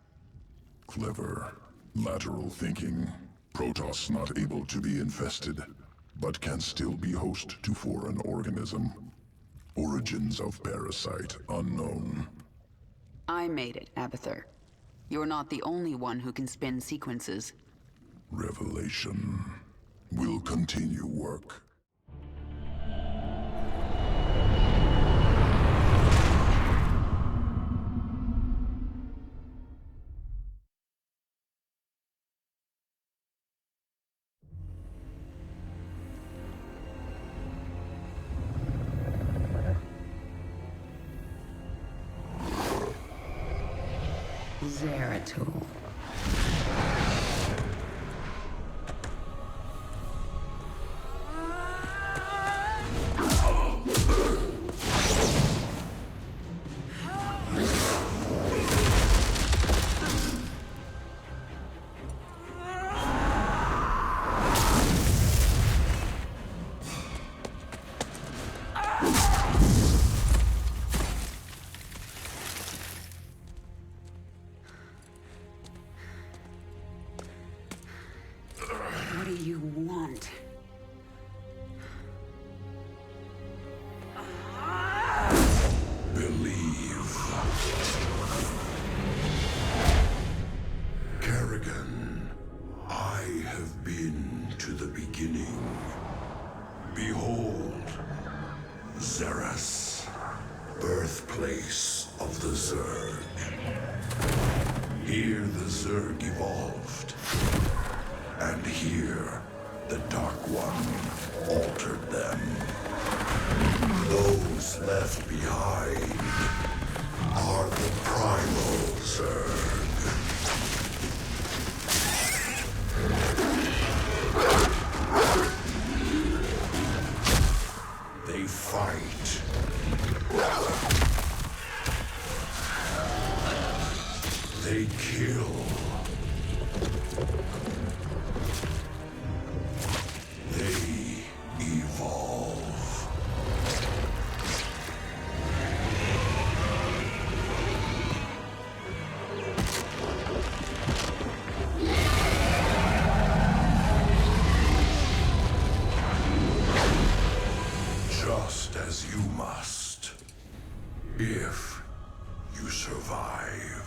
Clever. Lateral thinking. Protoss not able to be infested, but can still be host to foreign organism. Origins of parasite unknown. I made it, Abathur. You're not the only one who can spin sequences. Revelation. Will continue work. Zeratul. What do you want? Believe. Paragon, I have been to the beginning. Behold, Xeris, birthplace of the Zerg. Here the Zerg evolved. And here, the Dark One altered them. Those left behind are the primal Zerg. They fight. They kill. They evolve. Just as you must, if you survive.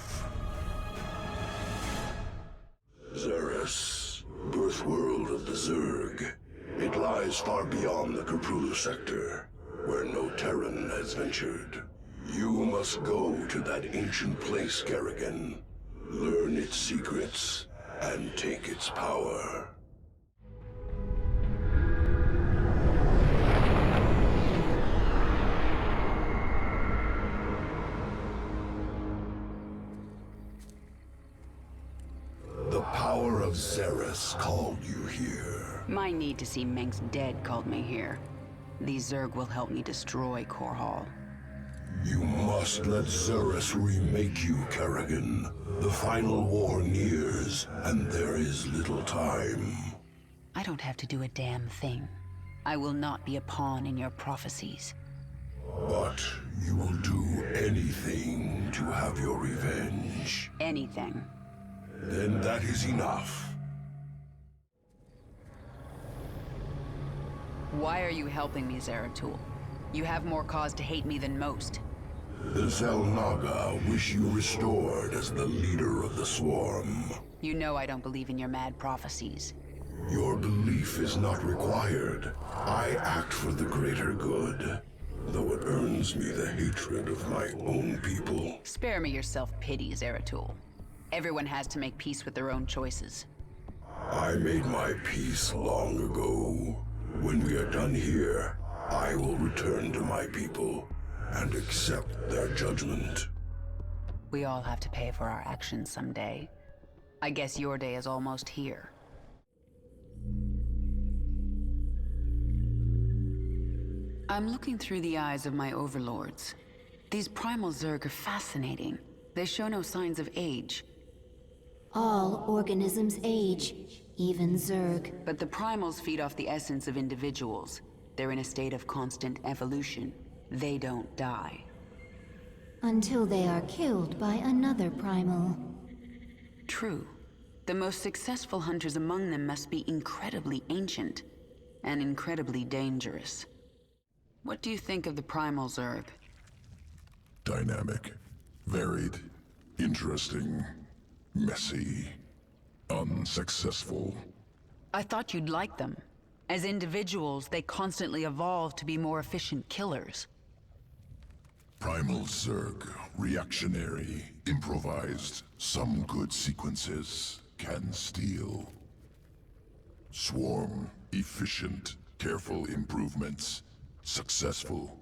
Xeris, birth world of the Zerg. It lies far beyond the Caprulu sector, where no Terran has ventured. You must go to that ancient place, Kerrigan. Learn its secrets, and take its power. The power of Xeris called you here. My need to see Mengsk dead called me here. These Zerg will help me destroy Korhal. You must let Xeris remake you, Kerrigan. The final war nears, and there is little time. I don't have to do a damn thing. I will not be a pawn in your prophecies. But you will do anything to have your revenge. Anything. Then that is enough. Why are you helping me, Zeratul? You have more cause to hate me than most. The Xel'Naga wish you restored as the leader of the Swarm. You know I don't believe in your mad prophecies. Your belief is not required. I act for the greater good, though it earns me the hatred of my own people. Spare me your self-pity, Zeratul. Everyone has to make peace with their own choices. I made my peace long ago. When we are done here, I will return to my people and accept their judgment. We all have to pay for our actions someday. I guess your day is almost here. I'm looking through the eyes of my overlords. These primal Zerg are fascinating. They show no signs of age. All organisms age. even Zerg. But the primals feed off the essence of individuals. They're in a state of constant evolution. They don't die. Until they are killed by another primal. True. The most successful hunters among them must be incredibly ancient and incredibly dangerous. What do you think of the primal Zerg? Dynamic, varied, interesting, messy, unsuccessful. I thought you'd like them. As individuals, they constantly evolve to be more efficient killers. Primal Zerg, reactionary, improvised, some good sequences can steal. Swarm, efficient, careful improvements, successful.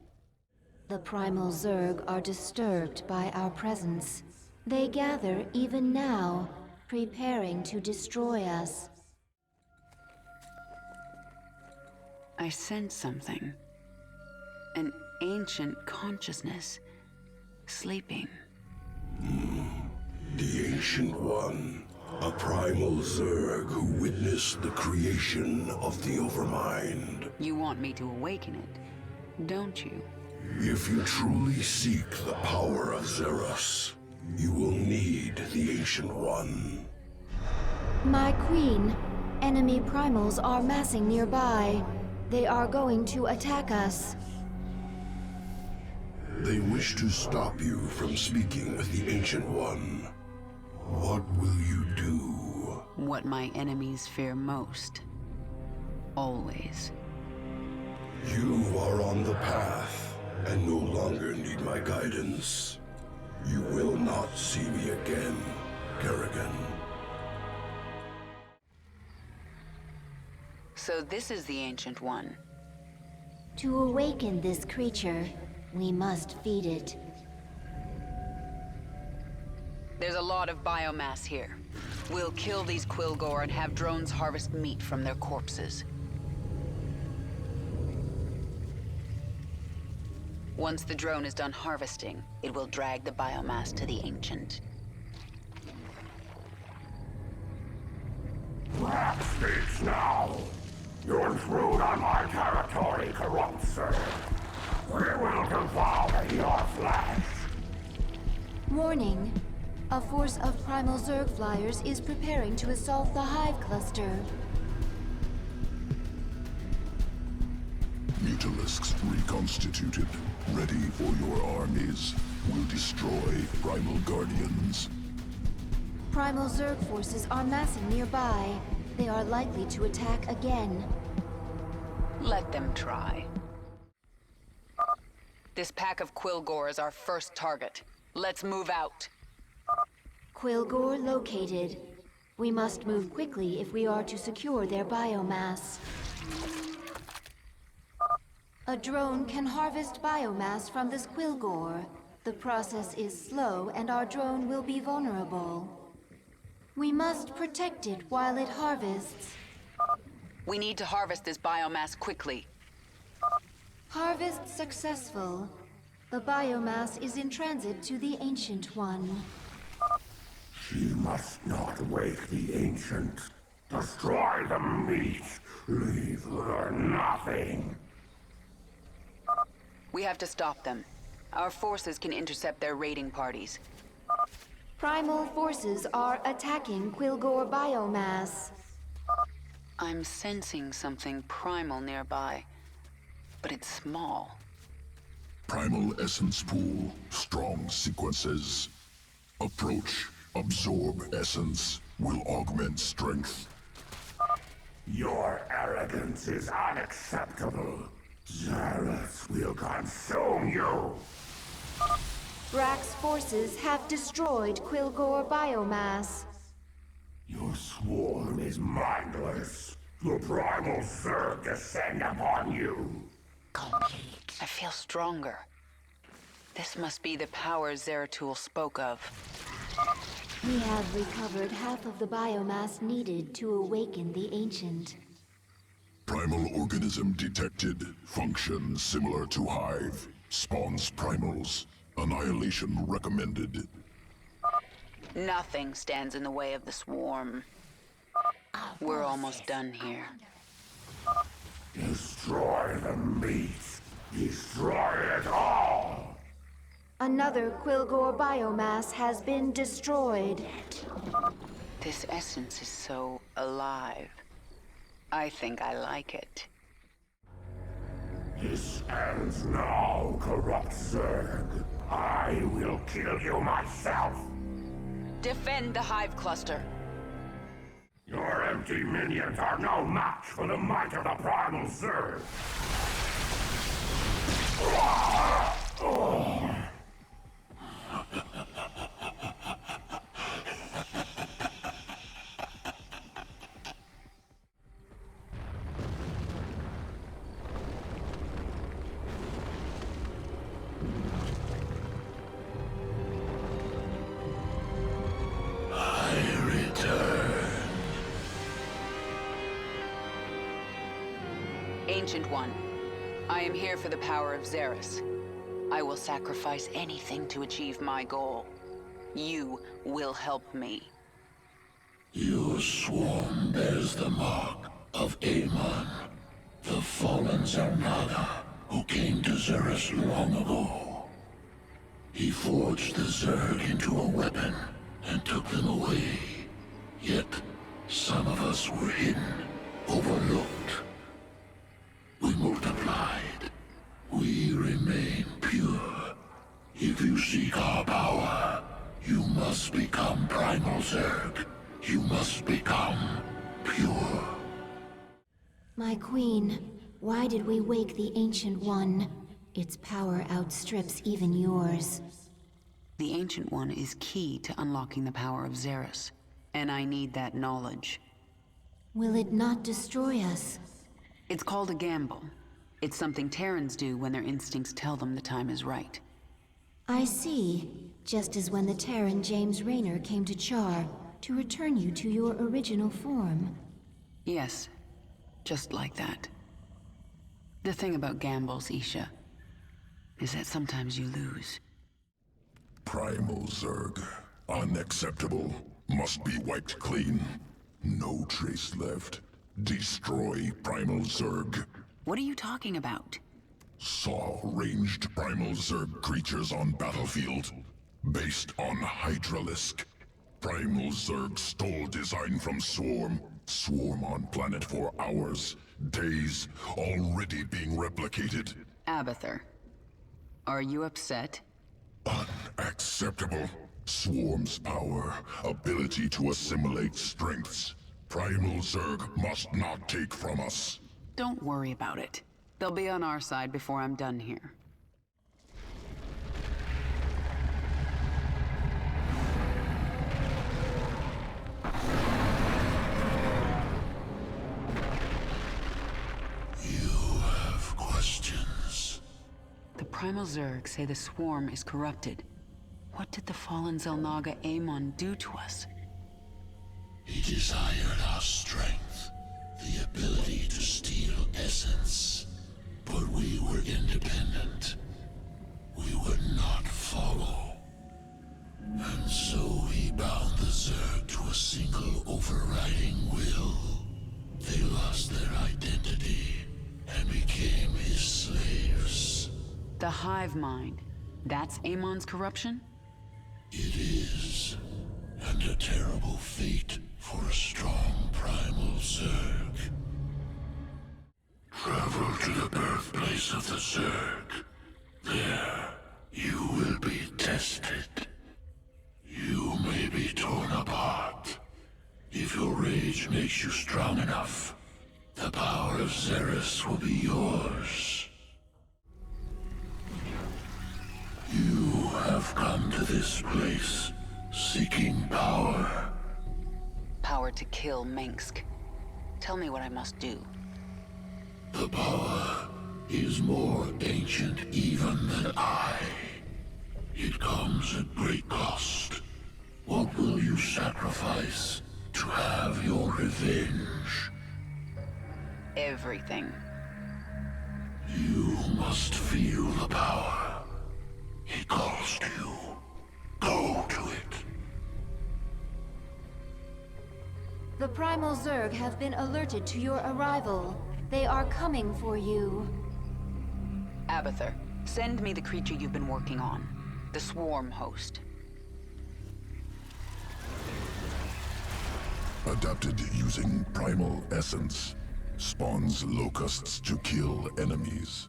The primal Zerg are disturbed by our presence. They gather even now, preparing to destroy us. I sense something. An ancient consciousness. Sleeping. The Ancient One, a primal Zerg who witnessed the creation of the Overmind. You want me to awaken it, don't you? If you truly seek the power of Zeros, you will need the Ancient One. My queen, enemy primals are massing nearby. They are going to attack us. They wish to stop you from speaking with the Ancient One. What will you do? What my enemies fear most. Always. You are on the path, and no longer need my guidance. You will not see me again, Paragon. So this is the Ancient One. To awaken this creature, we must feed it. There's a lot of biomass here. We'll kill these Quilgore and have drones harvest meat from their corpses. Once the drone is done harvesting, it will drag the biomass to the Ancient. Rap speaks now. You intrude on my territory, corrupt sir. We will devour your flesh. Warning. A force of primal Zerg flyers is preparing to assault the Hive cluster. Mutalisks reconstituted, ready for your armies, will destroy Primal Guardians. Primal Zerg forces are massing nearby. They are likely to attack again. Let them try. This pack of Quilgore is our first target. Let's move out. Quilgore located. We must move quickly if we are to secure their biomass. A drone can harvest biomass from this Quilgore. The process is slow and our drone will be vulnerable. We must protect it while it harvests. We need to harvest this biomass quickly. Harvest successful. The biomass is in transit to the Ancient One. She must not wake the Ancient. Destroy the meat. Leave her nothing. We have to stop them. Our forces can intercept their raiding parties. Primal forces are attacking Quilgore biomass. I'm sensing something primal nearby, but it's small. Primal Essence Pool, strong sequences. Approach, absorb essence, will augment strength. Your arrogance is unacceptable. Zareth will consume you. Brack's forces have destroyed Quilgore biomass. Your swarm is mindless. The primal Zerg descend upon you. Complete. I feel stronger. This must be the power Zeratul spoke of. We have recovered half of the biomass needed to awaken the Ancient. Primal organism detected. Function similar to Hive. Spawns primals. Annihilation recommended. Nothing stands in the way of the swarm. We're almost done here. Destroy the meat. Destroy it all! Another Quilgore biomass has been destroyed. This essence is so alive. I think I like it. This ends now, corrupt Zerg. I will kill you myself. Defend the Hive Cluster. Your empty minions are no match for the might of the primal Zerg. Ancient One, I am here for the power of Xeris. I will sacrifice anything to achieve my goal. You will help me. Your swarm bears the mark of Amon, the fallen Zarnaga, who came to Xeris long ago. He forged the Zerg into a weapon and took them away. Yet, some of us were hidden, overlooked. We multiplied. We remain pure. If you seek our power, you must become Primal Zerg. You must become pure. My queen, why did we wake the Ancient One? Its power outstrips even yours. The Ancient One is key to unlocking the power of Xeris, and I need that knowledge. Will it not destroy us? It's called a gamble. It's something Terrans do when their instincts tell them the time is right. I see. Just as when the Terran James Raynor came to Char to return you to your original form. Yes, just like that. The thing about gambles, Isha, is that sometimes you lose. Primal Zerg. Unacceptable. Must be wiped clean. No trace left. Destroy Primal Zerg. What are you talking about? Saw ranged Primal Zerg creatures on battlefield. Based on Hydralisk. Primal Zerg stole design from Swarm. Swarm on planet for hours, days, already being replicated. Abathur, are you upset? Unacceptable. Swarm's power, ability to assimilate strengths. Primal Zerg must not take from us. Don't worry about it. They'll be on our side before I'm done here. You have questions. The Primal Zerg say the Swarm is corrupted. What did the fallen Xel'Naga Amon do to us? He desired our strength, the ability to steal essence. But we were independent. We would not follow. And so he bound the Zerg to a single overriding will. They lost their identity and became his slaves. The hive mind. That's Amon's corruption? It is. And a terrible fate for a strong primal Zerg. Travel to the birthplace of the Zerg. There, you will be tested. You may be torn apart. If your rage makes you strong enough, the power of Xeris will be yours. You have come to this place, seeking power. Power to kill Mengsk. Tell me what I must do. The power is more ancient even than I. It comes at great cost. What will you sacrifice to have your revenge? Everything. You must feel the power. It calls to you. Go to it. The Primal Zerg have been alerted to your arrival. They are coming for you. Abathur, send me the creature you've been working on. The swarm host. Adapted using primal essence. Spawns locusts to kill enemies.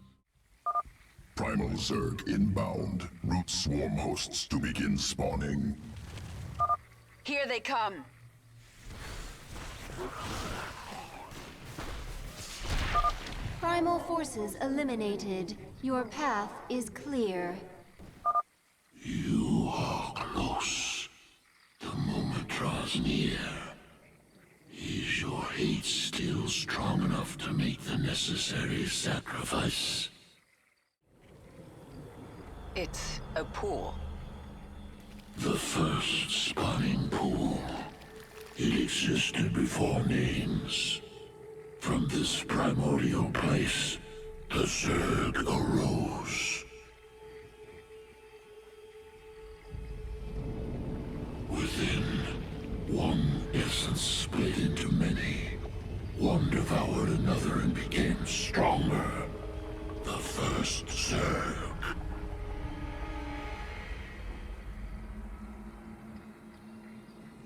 Primal Zerg inbound. Root swarm hosts to begin spawning. Here they come! Primal forces eliminated. Your path is clear. You are close. The moment draws near. Is your hate still strong enough to make the necessary sacrifice? It's a pool. The first spawning pool. It existed before names. From this primordial place, the Zerg arose. Within, one essence split into many. One devoured another and became stronger. The first Zerg.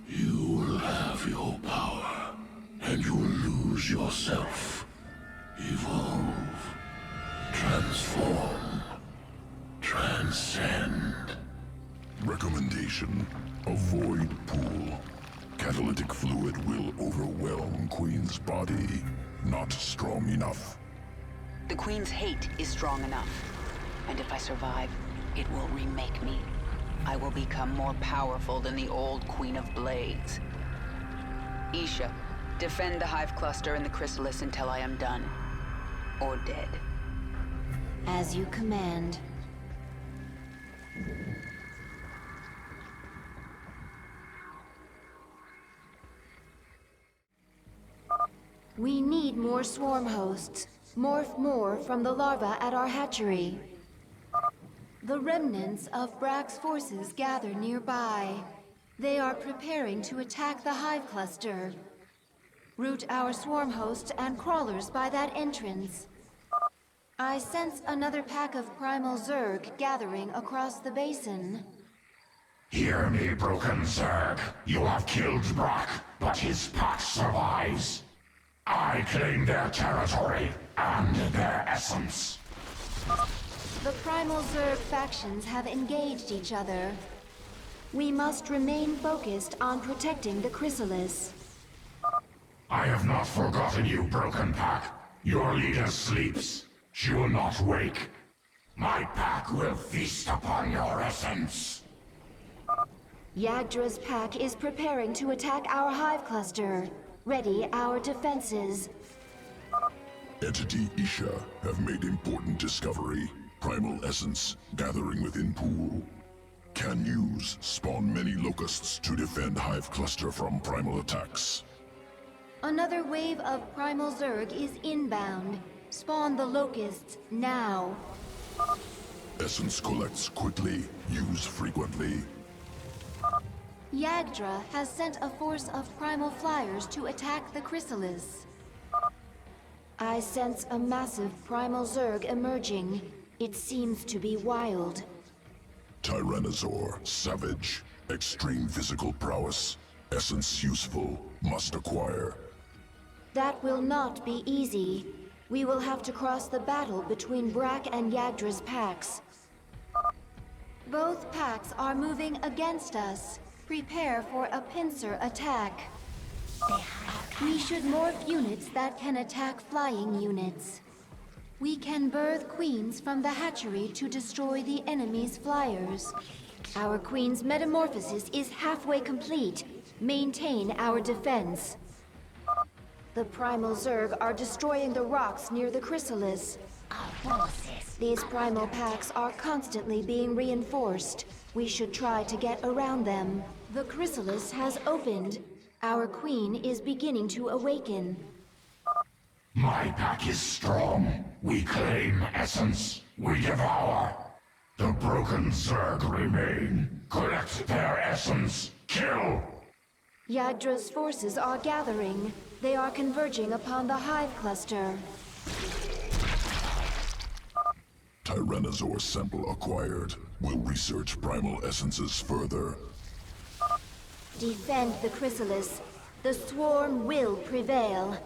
You will have your power, and you will lose yourself. Evolve. Transform. Transcend. Recommendation: avoid pool. Catalytic fluid will overwhelm Queen's body. Not strong enough. The Queen's hate is strong enough. And if I survive, it will remake me. I will become more powerful than the old Queen of Blades. Isha, defend the Hive Cluster and the Chrysalis until I am done. Or dead. As you command. We need more swarm hosts. Morph more from the larvae at our hatchery. The remnants of Brack's forces gather nearby. They are preparing to attack the Hive Cluster. Route our swarm hosts and crawlers by that entrance. I sense another pack of primal Zerg gathering across the basin. Hear me, broken Zerg. You have killed Brack, but his pack survives. I claim their territory and their essence. The primal Zerg factions have engaged each other. We must remain focused on protecting the Chrysalis. I have not forgotten you, broken pack. Your leader sleeps. She will not wake. My pack will feast upon your essence. Yagdra's pack is preparing to attack our Hive Cluster. Ready our defenses. Entity Isha have made important discovery. Primal essence gathering within pool. Can use spawn many locusts to defend Hive Cluster from primal attacks. Another wave of primal Zerg is inbound. Spawn the locusts now. Essence collects quickly, use frequently. Yagdra has sent a force of primal flyers to attack the Chrysalis. I sense a massive primal Zerg emerging. It seems to be wild. Tyrannosaur, savage, extreme physical prowess. Essence useful, must acquire. That will not be easy. We will have to cross the battle between Brack and Yagdra's packs. Both packs are moving against us. Prepare for a pincer attack. We should morph units that can attack flying units. We can birth queens from the hatchery to destroy the enemy's flyers. Our queen's metamorphosis is halfway complete. Maintain our defense. The primal Zerg are destroying the rocks near the Chrysalis. These primal packs are constantly being reinforced. We should try to get around them. The Chrysalis has opened. Our queen is beginning to awaken. My pack is strong. We claim essence. We devour. The broken Zerg remain. Collect their essence. Kill! Yagdra's forces are gathering. They are converging upon the Hive cluster. Tyrannosaur sample acquired. We'll research primal essences further. Defend the chrysalis. The swarm will prevail.